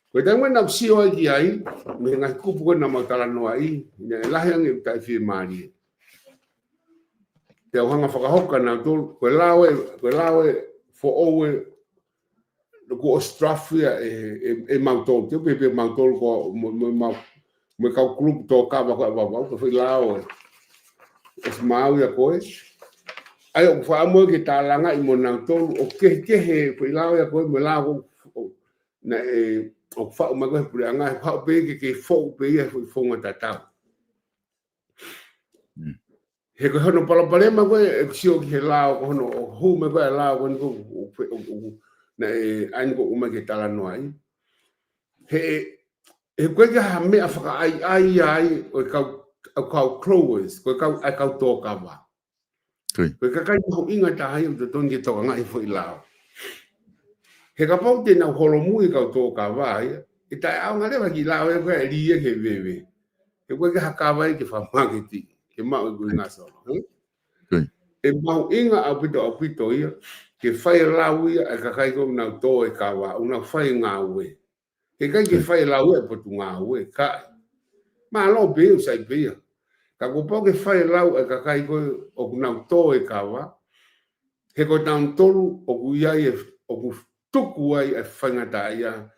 koe tango na sio ai ki ai, me ngai kupu ko na mautala noa I, na lahi angi tai whie maari. Te auhanga whakahoka na tolu, koe lawe fo owe, ko Australia e mautolu, te pepe mautolu ko me kau klupu tō kawa koe wawau, ko whi lawe, es mau ia koe. Ai o whaamoe ke tālanga I mo na tolu, o kehe whi lawe koe, me lawe na o fa ma ko pure anga fa pe ke fo pe ia fo ngata ta he ko no pala ma ko sio ki la ko no hu me ko la ko na an ko uma ke tala no ai he ko ke ha me afa ai o ka close ko ka to ka ba ko ka ho inga ta ai to ton ke to nga I fo la he ka pau te na holomui ka tō ka wai, I tai au ngare waki lao e koe rie ke wewe. e koe ke hakawa ke whamangiti, ke mau i ngā solo. E mau inga au pito ia, ke whai lau ia e kakai ko nau tō e kawa, unau whai ngā ue. Ke kai ke whai lau e potu ngā ue, kai. Ma lo beo sai bea. Ka ko pau ke whai lau e kakai ko o nau tō e kawa, he ko nau tolu o ku iai e, o ku tuku ai e whangata ia,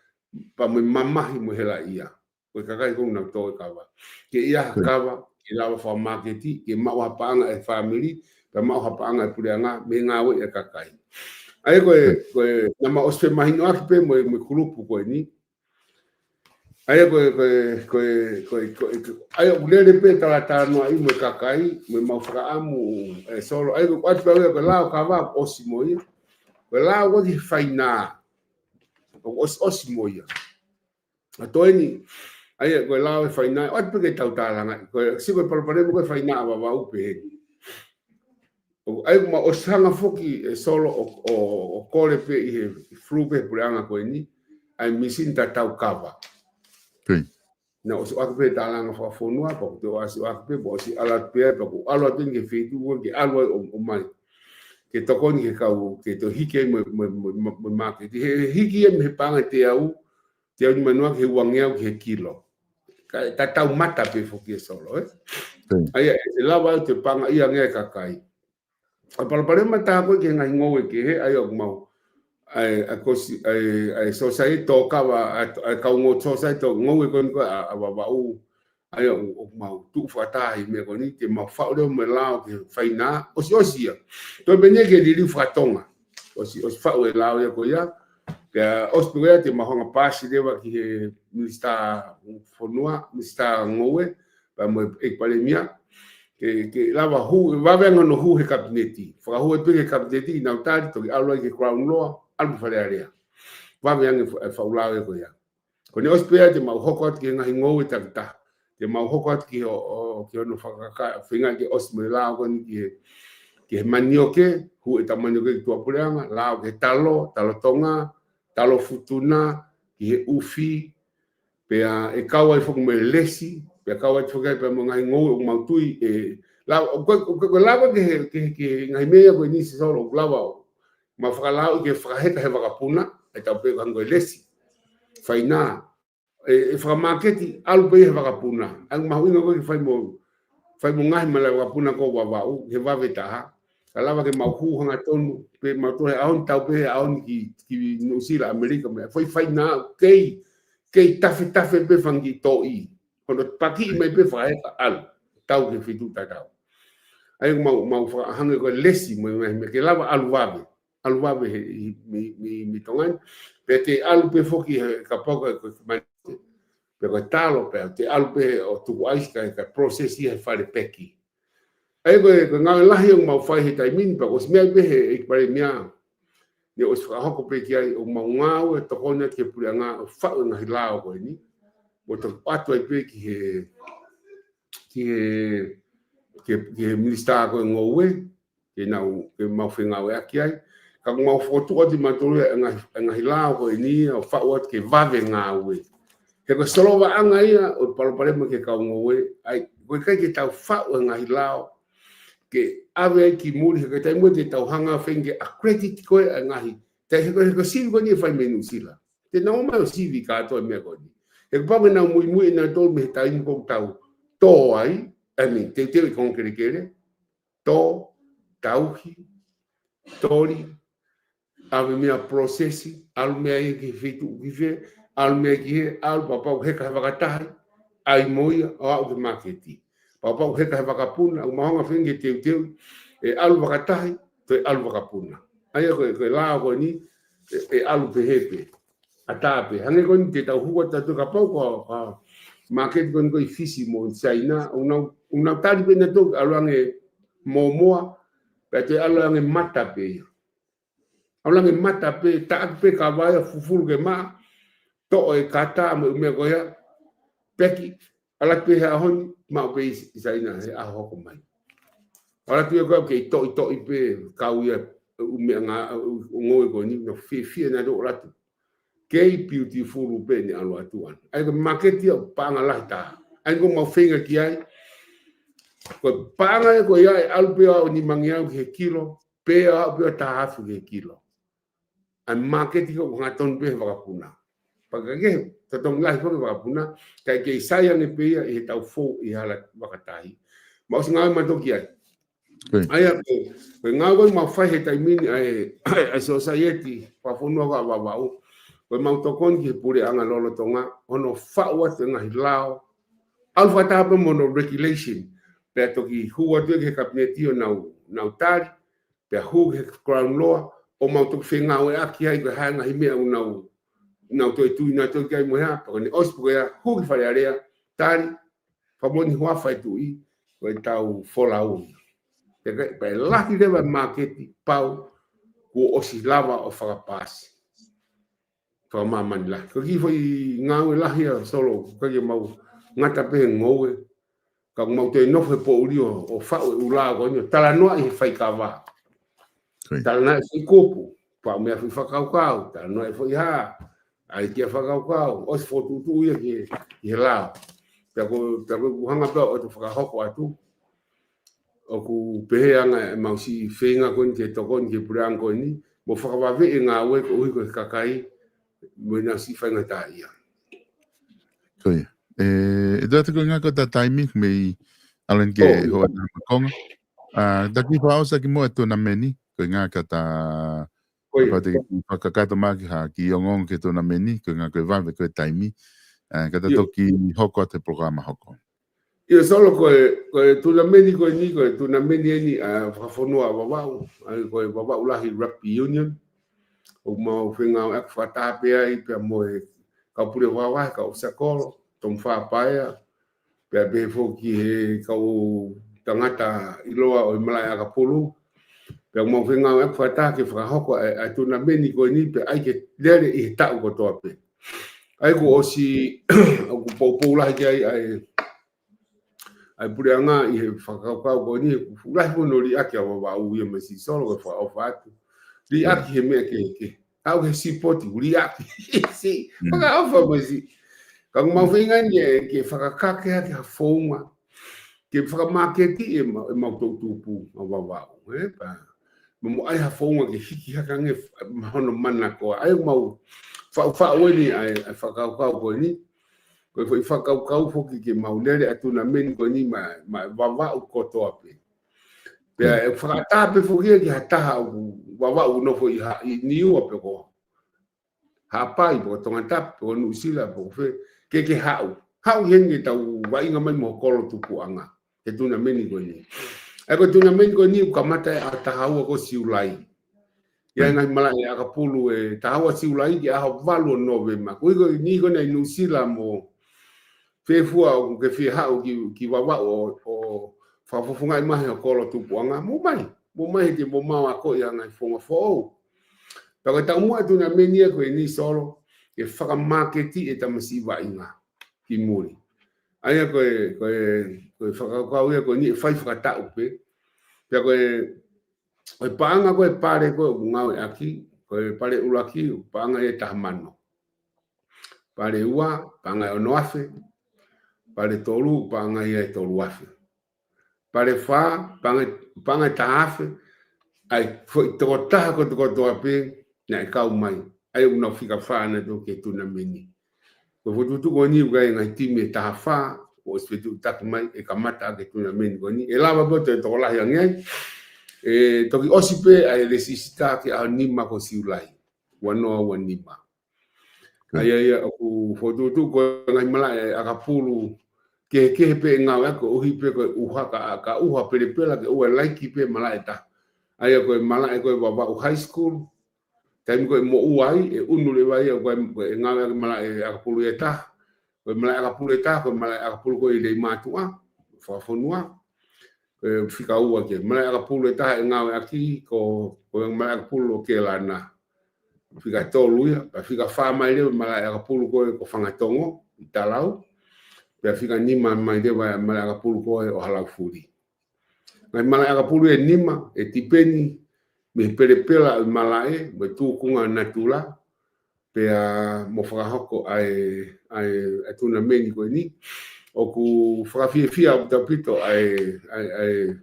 pa me mamahi mo hela ia. Koe kakai ko nau tō e kawa. Ke ia kawa, ke lawa whamaketi, ke mau hapaanga e family, ka mau hapaanga e pureanga, me ngā ue e kakai. Ai koe, nama ospe mahino aki pe mo kurupu koe ni. Ai ai ulele pe tala no ai mo kakai, mo mau whakaamu e solo. Ai koe atu pau koe lao kawa osi mo ia. Koe lao koe ki whaina, osi mo ia. A toi ni, ai koe lao e whaina, atu pe ke tau tālanga. Koe si koe palapare mo koe whaina awa wau pe heni. Ai ma o sanga foki e solo o kore pe i he flu pe pureanga koe ni, ai misin ta tau kawa. Na o so akpe talanga fa fonua pa te o asi akpe bo si ala pe pa ko ala tin ke fitu ke ala o mai ke tokoni ke kau ke to hike mo ma ke hiki me panga te au ni manua ke wangea ke kilo. Ka ta tau mata pe foki solo ai e lava te panga ia nge kakai. Apalapare mata ko ke ngai ngoe ke he ai o mau ai so sai to kawa ai ka ngo so sai to ngoe kon ko a wa u ai o mau tu fata i me ko ni te mau fa o me lao ke faina o si to benye ke di fatonga o si fa o lao ya ko ya ke os tu te mau nga pasi de wa ki minista fonua minista ngoe pa mo e palemia ke lava hu va venga no hu he kabineti fa hu e pe kabineti na utari to alo ke crown law albu fale area va venga fa ulawe ko ya ko ni ospea te mau hokot ke ngai ngou ta te mau hokot ki o no fa ka finga ke osme la ko ni ke manioke hu e tamanioke to pureanga la ke talo tonga talo futuna ki ufi pe e kawa i foku me lesi pe kawa i foku pe mo ngai ngou o mautui e la ko lava ke ngai mea ko ni solo lava ma fala ke fraheta he vakapuna e ta pe kango lesi faina e fra marketi alpe he vakapuna ang mahuinga ko fai mo ngai mala vakapuna ko wa u he va veta lava ke mahu hanga tonu pe ma to he aun tau pe aun ki no sila america me foi faina kei tafe pe fangi toi quando paki me pe fa al tau ke fitu tau ai mau fa hanga ko lesi me ke lava aluave mi tongan pe te alu pe foki ka poka ko pe ko talo pe te alu pe o tu aiska ka process ia fare peki ai ko ngai lahi mau fai he taimin pa os me pe e pare mia ni os fa hoko pe ki ai o mau ngau e tokona ke puanga fa ngai lao ko ni o to pato ai pe ke minista ko ngowe ke nau ke mau finga we aki ai ka mau foto di matolo nga hilao ko ni o fa wat ke vave ngawe ke ko solo va anga ia o palo mo ke ka ngowe ai ko ke tau fa nga hilao ke ave ki muri ke tai mo te tau hanga fenge accredit ko nga hi te ko si ko ni fa menu sila te no ma si vi ka to me ko ni e pa na muy na to me tai ko tau to ai ani te con que to tauhi tori ave mea processi al mea que feito vive al mea que al papa o heka vakatahi ai moia o de marketing papa o heka vakapuna o mahanga finge teu e al vakatahi te al vakapuna ai ko la ko ni e al pehepe atape hange ko ni te tau hua tatu kapau ko market ko ni fisi mo China una tali bene to alange momoa pe alange mata pe alange mata pe ta pe ka vai fuful ke ma to e kata me ko ya peki ala pe ha hon ma pe China e a ho ko mai ala tu ko ke to pe ka u ya me nga ngoi ko ni no fi na do latu ke beautiful pe ni alu atuan ai market ya pa ngala ta ai ko mau whenga ki ai. Ko panga e ko ia e alpea o ni mangiau ke kilo, pea au pea tahafu ke kilo. Ai market ko ngaton pe wakapuna. Pagage tatong lai ko wakapuna, kai ke saya ne pea e tau fo i hala wakatahi. Mau singa ma toki ai. Ai ko ngau ma fai he tai mini ai society pa fonua wa wa. Ko mau tokon ki pure anga lolo tonga ono fa wa tenga hilao. Alfa tapa mono regulation. Pe toki hua tu ke kabinetio nau tari, pe hu ke crown law o mau tu whenga o aki ai ko hanga hi mea nau toi tui na toi kai moha pa ni ospo ya hu ke whare area tari pa moni hua whai tui ko e tau fola o. Pe lahi rewa marketi pau ko osi lava o whakapasi. Wha mamani lahi. Ko ki whai ngau e lahi a solo kage mau ngata pe ngoe. Ka mau te nofe po uri o whao e ula ko nio. Tala noa i whai ka wā. Tala na e whai kopu. Pao mea whi whakaukau. Tala noa e whai haa. Ai kia whakaukau. Osi whotutu ia ki he lao. Tako kuhanga pia o te whakahoko atu. O ku peheanga e mausi whenga koni ke tokoni ke pureang koni. Mo whakawawe e ngā ue ko ui ko he kakai. Mo ina si whainga tā ia. Koia. E data ko ngā ko ta timing me alen ke hoa na makonga. Daki whaosa ki mo e tōna meni. Ko ngā ka ta pate whakakato maki ha ki ongong ke tōna meni. Ko ngā koe wawe koe taimi. Ka ta toki hoko te programa hoko. Ia solo koe tūna meni koe ni koe tūna meni eni whakafonua wawau. Koe wawau lahi rugby union. O mau whengau ek whatapea i pia mo e kaupure wawai ka o sakolo. Tom whapaea, pia behefo ki he kau tangata iloa o malai akapulu. Pia mau whengau e whata ke whakahoko a tūna meni koe ni pia ai ke lere i he tau ko toa pe. Ai ko osi, o ku paupaulahi ki ai pure anga i he whakaukau koe ni, ulahi pono li aki a wawau ia masi solo koe whaofa atu. Li aki he mea ke, au he sipoti, li aki, si, whakaofa masi. Ka mau whinga ni e ke whakakake ake ha whaunga. Ke whakamaketi e mau tautupu a wawau. Mo ai ha whaunga ke hiki haka nge mahono mana koa. Ai mau whau ni ai whakaukau koe ni. Koe whakaukau whoki ke mau lere atuna meni koe ni ma wawau kotoa pe. Pea e whakatape whokia ki ha taha wawau nofo i niua pe koa. Ha pai po tonga tape po nusila po fe. Ke hau henge tau wainga mai mo kolo tupu anga ke tuna meni ko ni e ko tuna meni ko ni ka mata a tahau ko siulai ya ngai mala e akapulu e tahau siulai ki a valo novema ko ni ko nei nusila mo fefua o ke fi hau ki wawa o fafofunga i mahe o kolo tupu anga mo mai ke mo mau ko ya ngai fonga fo pa ko tau mo tuna meni ko ni solo ke whakamaketi e tamasi wainga ki muri. Aia koe whakakau ia koe ni e whai whakatau pe. Pia koe paanga koe pare koe ngau e aki, koe pare ulaki, paanga e tahamano. Pare ua, paanga e ono afe, pare tolu, paanga e tolu afe. Pare wha, paanga e tahafe, ai toko taha ko toko toa pe, na e kau mai. Ai una fika whāna tō ke tūna meni. Ko whututu ko ni ukai ngai timi e taha whā, o spetu taku mai e kamata ke tūna meni ko ni. E lawa bote e toko lahi angai. E toki osipe ai resisita ke a nima ko siulai. Wanoa wa nima. Ai aku whututu ko ngai mala e akapulu ke pe ngau eko uhi pe ko uha ka uha perepela ke ua laiki pe mala e ta. Ai ko mala e ko wawau high school. Taimi koe mo uai e unu le vai koe ngā mala e akapulu e ta. Koe mala e akapulu e ta, koe mala e akapulu koe i lei mātua, whakafonua. Koe whika ua ke. Mala e akapulu e ta e ngā aki, koe mala e akapulu o ke lana. Whika tolu ia, pa whika whamai leo mala e akapulu koe ko whangatongo, i talau. Pa whika nima mai leo mala e akapulu koe o halau furi. Ngai mala e akapulu e nima, e tipeni, me perepela i malae, me tūkunga natula, pea mo whakahoko ai tūna meni koe ni. o ku whakawhiawhia o tapito ai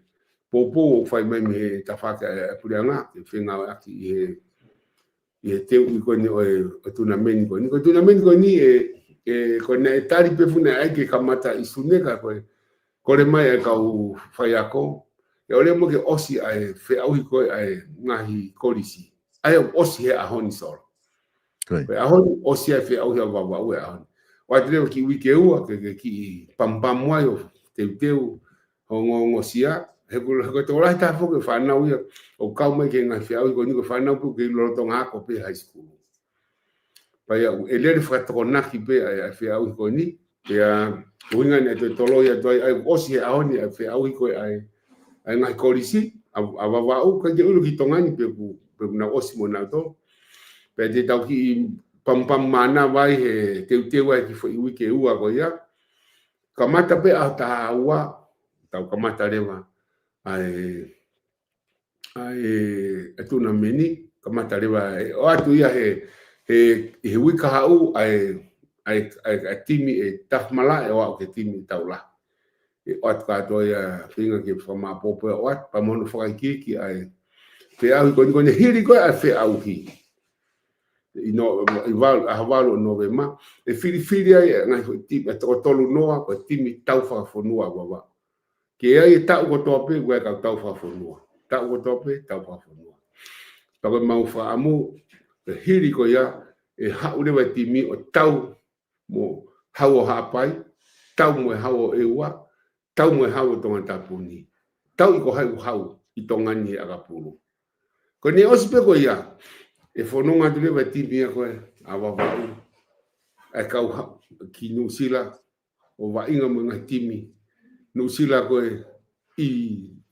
popo o whai mai me ta whaka e purianga ke whenga aki i he teu i kone o tunameni ko ni ko tunameni ko ni kone e tari pefuna ai ke kamata i suneka ko le mai e kau whai ako e ole mo ke osi ai whe auhi koe ai ngahi korisi ai osi he ahoni solo pe ahoni osi ai whe auhi a wawau e ahoni wa te leo ki wike ua ke ki pampam wai o teu ho ngongo sia he ko te orai ta foke whanau ia o kau mai ke ngai whiau ko ni ko whanau pu ke lorotong ako pe high school pai au e lere whakatonaki pe ai whiau ko ni pe a uinga ne te tolo ia toi ai osi he ahoni ai whiau ko ai ngai korisi a wawau ka ke ulu ki tongani pe na osi mo na to pe te tau ki pampam mana vai he teu ai ki foi wike ua ko ia kamata pe a ta ua tau kamata rewa ai atuna meni kamata rewa o atu ia he wika hau ai timi e tafmala e wa ke timi taula e ot ka to ia finga ke forma popo ot pa mono ki ai pe au ko ni hiri ko a fe au ki no igual a valo novema e fili ai ngai timi to tolu noa ko timi tau fa fonua baba ke ai tau ko tope ko ka tau fa fonua tau ko tope tau fa fonua pa ko mau fa amu hiri ko ia e ha ule wa timi o tau mo hau hapai tau mo hau e wa tau mo hau to ngata puni tau ko hau i tongani aga pulu ko ni ospe ko ia e fononga dule wa timi ko ava va e kau ki no sila o va inga mo timi no sila ko i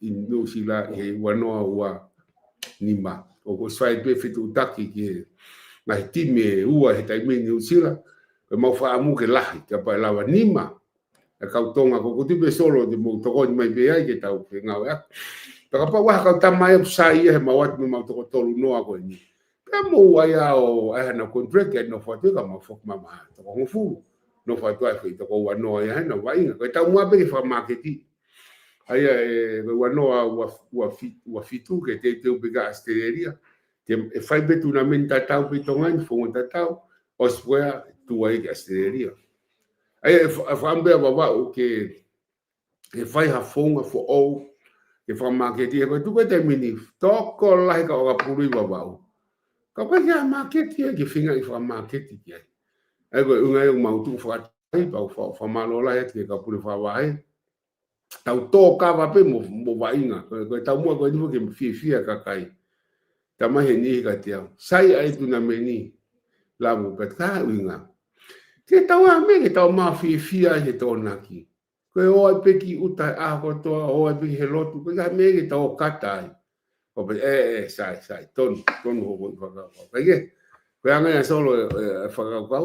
no sila e wanoa wa nima o ko sai pe fitu taki ki na timi ua he tai me no sila e mau fa amu ke lahi ka pa lava nima e kau tonga ko tipe solo de mo to mai be ai ke tau ke ngau ya pa pa wa ka tamai sai e mawat mo to tolu no ko ni pe mo wa ya o ai na contract ke no foto ka mo fok mama to ko fu no foto ai to ko wa no ya na wa inga ko tau mo be fa marketing ai e wa no wa fitu ke te ubiga asteleria e fai betu na menta tau pe tonga fo ta tau o square tu ai asteleria ai fa ambe baba o ke fai ha fonga fo o ke fa marketing ko tu ko te mini to ko lai ka o pului baba ka pa ya marketing ke finga i fa marketing ke ai ko unga eu mau tu fa ai pa fa malola e ke ka pului fa vai tau to ka va pe mo vainga ko tau mo ko ni ke fi ka kai tama he ni ka tia sai ai tu na meni la mo pe ka winga ke tau a me ke tau ma fi he to na ki ko o ai pe ki uta a ko to o ai pe he lotu ko ga me ke tau kata o pe sai ton ho ko ka ke ko anga ya solo fa ka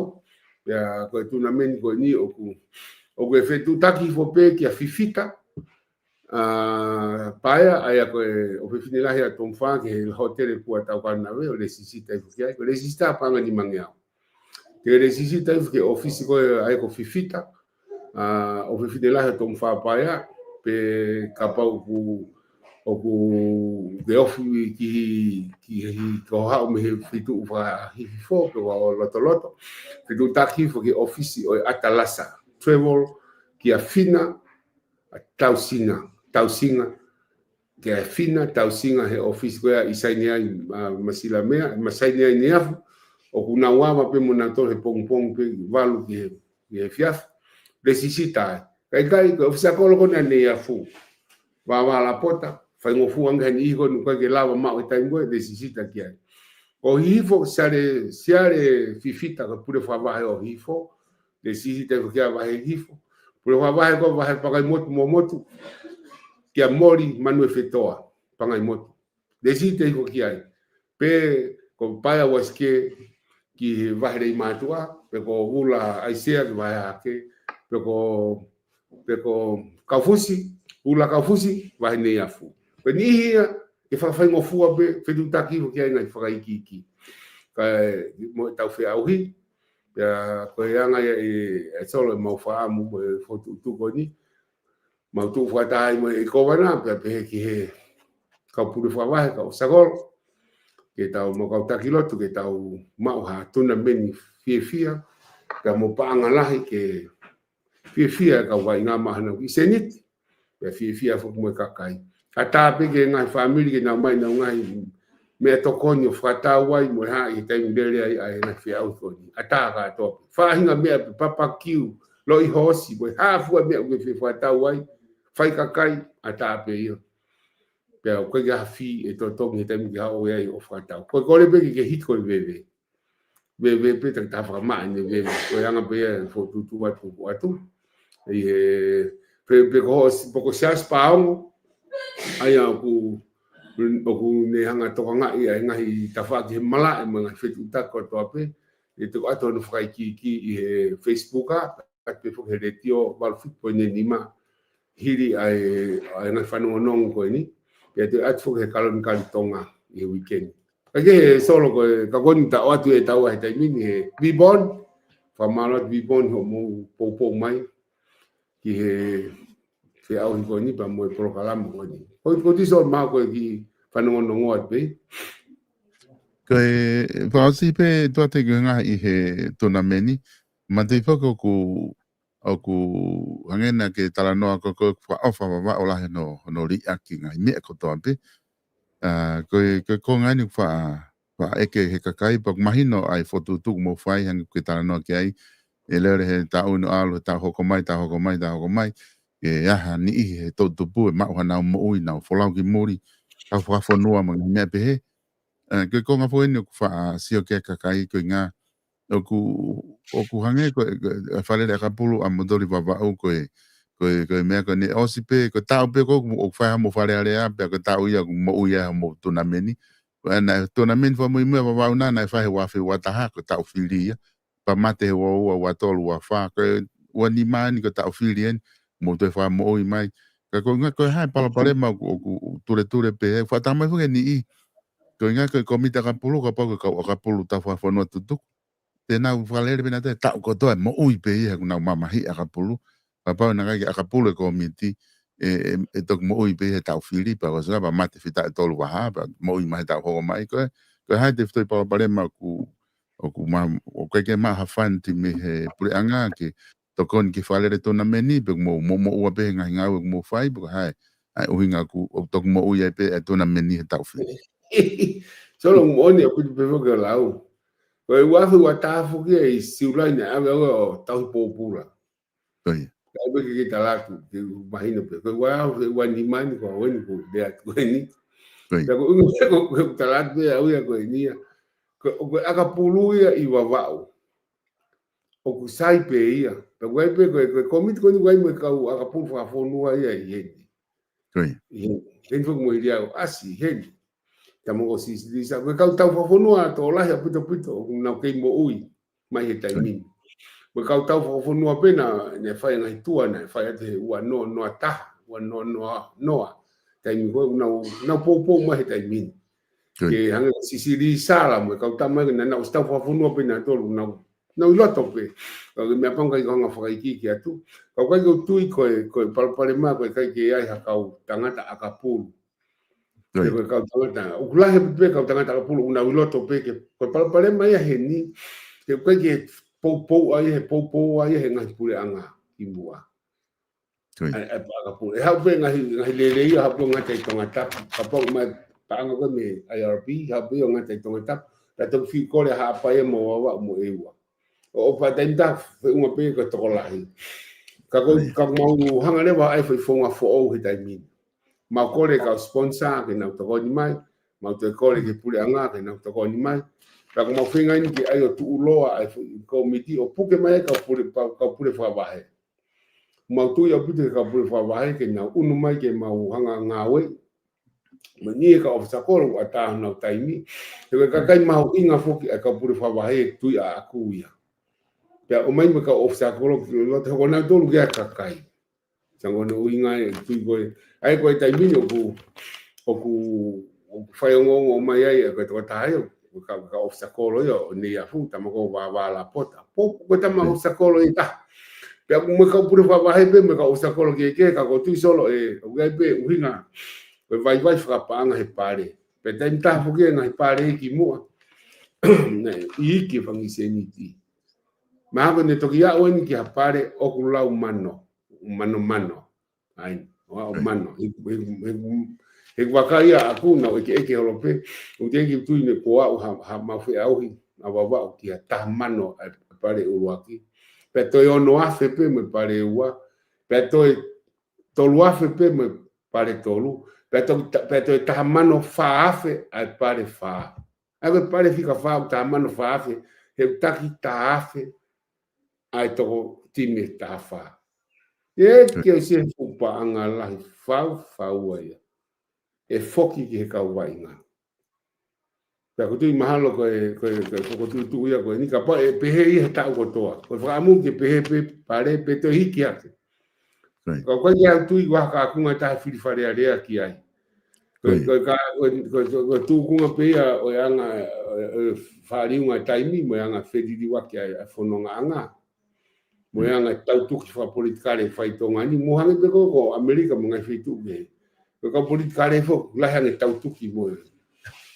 ya ko tu na meni ko ni o ku e fe tu taki fo pe ki a fifita paia ai ko o fifini la ya tom fa ke el hotel ku ata ka na ve o le sisita i fukia ko le sisita pa ngani mangia ke le sisita i fukia office ko ai ko fifita o fifini la ya tom fa paia pe kapa o ku de ofi ki ko ha o me fitu fa hi fo ko loto fitu taki fo ke office o atalasa travel ki afina tausinga ke fina tausinga he office ko ia isainia masila mea masainia ni afu o kuna wama pe mona to he pong pe valu ki fiaf resisita kai ko ofisa ko lo na ne afu va la pota fa ngo fu anga ni ko no ke lava ma o tai ngo resisita ki ai o hifo sare fifita ko pure fa va o hifo resisita ko kia va hifo pure fa va ko va pa motu que a mori manu efetoa panga i motu desite ko ki ai pe ko paia waske ki vahre i matua pe ko ula aisea ki vai ke pe ko kafusi ula kafusi vai nei afu pe ni hia ke fa ngo fu be fe du taki ko ki ai ngai fa iki ka mo tau fe auhi ya ko anga e solo mo fa mu fo tu ko ni ma tu fa tai mo e ko wana pe ki he ka pu fa wa ka sagol ke tau mo ka takilotu ke tau mau ha tuna meni fia ka mo pa ngalahi ke fia ka wa nga ma na ki senit ya fia fo mo ka kai ata pe ke ngai family ke na mai na ngai me to konyo fata wai mo ha i tai mbele ai na fia au ko ni ata ka to fa hinga me papa kiu lo i hosi mo ha fu me ke fata wai fai ka kai ata pe yo pe ko ga fi e to mi tai mi ga o ai o fata ko le be ke hit ko bebe pe ta fa ma ni bebe ko yang pe fo tu wa tu e pe ko ko sia spaung ai aku o ne hanga to nga ia ngai tafa ki mala e mga fetu ta ko to ape e to ato no fai ki Facebook a pe fo hele tio bal fit po ne nima hiri ai na fanu non ko ni pe to at fo he kalon kan tonga e weekend ake solo ko ka kon ta atu e ta wa ta mini he bi bon fa malot bi bon ho mo po mai ki he fe au ko ni pa mo pro kalam ko ni ko ti so ma ko ki whanongo nongoa pe. Ko e whaosi pe tua te ngā i he tona meni, ma te whako ku hangena ke tala noa ko whaofa wawa o lahe no ri aki ngai mea ko toa pe. Ko ngai ni wha eke he kakai, pa mahino ai whotutuk mo whai hangi ke tala noa ki ai, e leore he tau no alu, tau hoko mai, e aha ni i he tautupu e mauha nau mo ui nau wholau ki muri, ka whawhanua mga mea pehe. Ko konga fo ene ku wha sio ke kakai ko ngā oku hange ko whalere ka pulu a modori wawau ko mea ko ne osi pe ko tau pe ko o whaha mo whare area pe ko tau ia mo uia mo tuna meni. Na tuna meni wha mui mua wawau na na whahe wafi wataha ko tau whiri ia. Pa mate he wa watolu wa wha ko ua ni maani ko tau whiri en mo te wha mo ui mai. Ko ngā koe hai palapare ma o ture pe wha tamai whuke ni i. Ko ngā koe komita ka pulu ka pau ka pulu ta wha whanua tutuku. Tēnā whalere pena te tau kotoa mo ui pe ia kuna mamahi a ka pulu. Ka pau na kai a ka pulu e komiti e toku mo ui pe ia tau whiri pa ko sanga pa mate whita e tolu waha pa mo ui mahi tau hoko mai koe. Koe hai te whitoi palapare ma o keke ma hawhanti me he pure anga ke tokoni ki whalere tona meni pe mo ua pe ngahi ngau e mo whai pe hai ai uhinga ku o toku mo ui e pe e tona meni he tau whiri. Solo mo oni aku te pevo ke lau. Ko e wafu wa tafu ki e siulai ne ave o tau popula. Koi. Ka be ki talatu ke mahino pe. Ko wafu wa ni mani ko weni ko de atu ni. Koi. Ko talatu ya uya ko ni. Ko aka pulu ia I wawau. O ku sai pe ia. Pe wai pe ko komit ko ni wai mo ka aka pulu fa fonua ia I. Koi. Hen fo mo ia asi hen. Tamo o si sa ko ka tau fo no to la ya pito na ke mo ui mai he taimin ko ka tau fo no pena ne fa nga tua na fa te wa no ata wa no taimi ko na po mai he taimin ke hanga si di sala mo ka tau mai na sta fo no pena to na loto pe ko me apanga ko nga fa ki atu ko ko tu ko pale ma ko ke ai ha ka tangata akapu. Ko ka tangata o kula he pe ka tangata ka pulu una uloto pe ke ko pale mai he ni ke ko ke po ai he ngai pule anga imua ka pulu e ha pe ngai le ha po ngai tangata ka po mai pa anga ko me IRP ha pe ngai tangata ta to fi ko le ha pa e mo wa mo e wa o pa tenta unha pe ko to lai ka mau hanga le wa ai foi fonga fo o he taimi ma kore ka sponsor ke na to ni mai ma to kore ke pule anga ke na to ni mai ka mo finga ni ke ai o tu loa ai komiti o puke mai ka pule fa ba he ma tu ya pute ka pule fa ba he ke na unu mai ke mau hanga ngawe ma ni ka ofisa ko ata na taimi ke ka kai mau inga foki ka pule fa ba he tu ya aku ya ya o mai ka ofisa ko lo te ko na to lu ya ka kai sango no inga tu ko ai ko taimi o ku fai ngo mai ai ko to tai ka obstakolo yo ni a fu tama ko wa la pota po ko tama obstakolo ita pe mo ka pure fa he me ka obstakolo ke ka ko tu solo ga pe uhinga pe vai fra panga he pare pe tenta fu ke ngai pare ki mo ne I ki fangi seniti ma ko ne to ya oni ki pare o ku la mano ai o mano e wakaia aku na eke holope o tengi tu ne ko ha ma fe au na baba ki ta mano pare uaki pe to yo no afe pe me pare ua pe to lu afe pe me pare tolu pe to ta mano fa afe ai pare fa ai pare fica fa ta mano fa afe e taki ta afe ai to time ta fa e que se fupa anga la fa ua e foki ki he kauwainga. Pea ko tui mahalo ko tu ia ko ni ka pa e pehe I he tau kotoa. Ko whaamu ke pehe pe pare pe to hiki ake. Ko koe kia tui waka akunga tahe whiriwhare a rea ki ai. Ko tu kunga pea o anga whaariunga taimi mo anga wheriri waki a whanonga anga. Mo anga tau tuki wha politikare whaitonga ni mohange pe ko Amerika mo ngai whitu ke. Ko politikare fo la hange tau tuki mo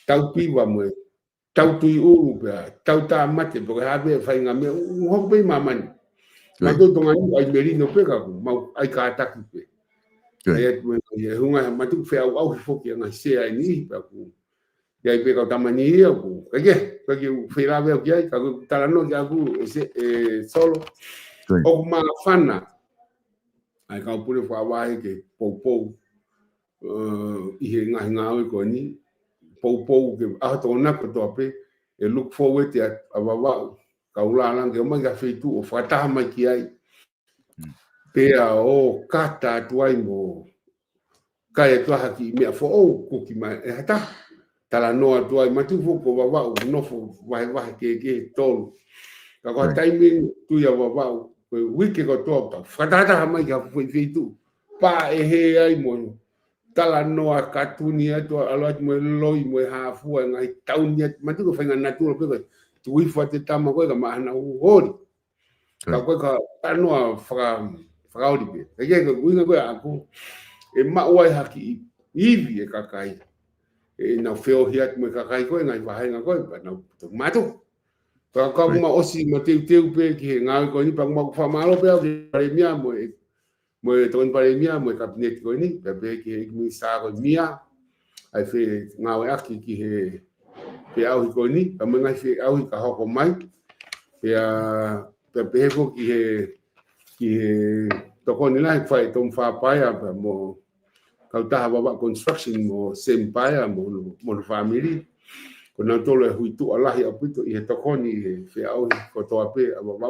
tau piwa mo tau tui uru pe tau ta mate po ha be fai nga me ho be mamani ma to tonga ni ai merino pe ka mau ai ka ta pe ai e hunga ma tu fe au fo ki nga se ai ni pa ku ya pe ka tamani ia ku ke fe la ve ki ai ka tala no ya ku solo o ma fana ai ka pure fa vai ke po I he ngahi ko ni pou ke ato na ko tope e look forward te awawa ka ula lang ke ma ga feitu o fata ma ki ai pe o kata tuai mo ka e tua haki me fo o ku ki ma e hata tala no tuai ma tu fo ko wawa no fo vai ke tol ka ko timing tu ya wawa ko wiki ko topa fata ma ga feitu pa e he ai mo tala noa katunia to aloat mo loi mo hafu ngai taunia matu ko fenga natural pe tu I fa te tama ko ka mahana hori ka ko ka tanoa fra ori pe ke ko winga ko aku e ma wai haki ivi e kakai e na feo hiat mo kakai ko ngai va nga ko pa na matu ka ma osi mo te pe ki ngai ko ni pa mo fa malo pe re mia mo mo ton pare mia mo kabinet ko ni pe ki mi sa ko mia ai fe ngau aki ki he pe au ko ni pa mo ngai fe au ka ho ko mai pe ko ki he to ko ni lai fai tom fa pa ya pa mo ka ta ba construction mo sempaya mo family ko na to le huitu ala hi apito I to ko ni fe au ko to ape ba ba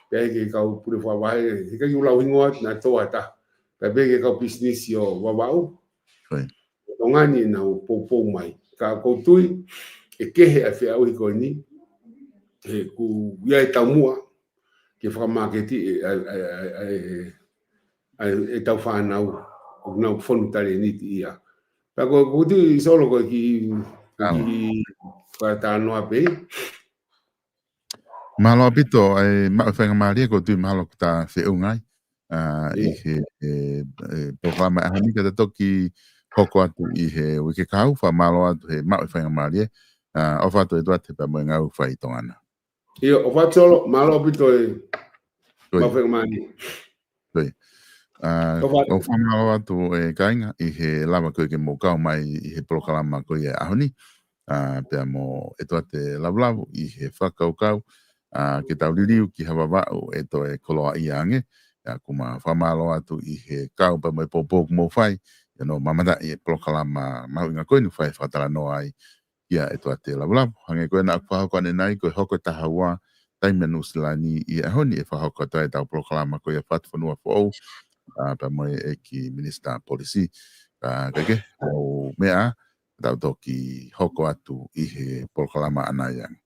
pe ke ka pure fa vai ke u la wingot na to ata pe ke ka business yo wa au ngani na po mai ka ko tui e ke he afi au ko ni e ku ia ta mua ke fa market e ta fa na na fon tale ni ia pa ko tui solo ko ki ka ta no ape Malo apito ai ma whainga maria ko tui malo ta whiungai I he programa ahani ka toki hoko atu I he wiki kau wha malo atu he ma whainga maria o whatu e tuate pa mo ngau whai tongana. Iyo o whatu malo apito e ma whainga maria. O whamalo atu e kainga I he lama koe ke mo kau mai I he programa ko I ahoni pia mo e tuate lavlavu I he whakaukau ke tau liriu ki hawa wau e to e koloa I ange kuma whamalo atu I he kau pa mai popo mo whai no mamata I e prokalama mau inga koe ni whai whatara no ai ia e to te lavlavu hange koe na akwaho kone nai koe hoko tahawa taimenu silani I ahoni e whahoko tai tau prokalama koe e whatwhanua fo pa mai e ki minister policy kake o mea tau toki hoko atu I he prokalama anayang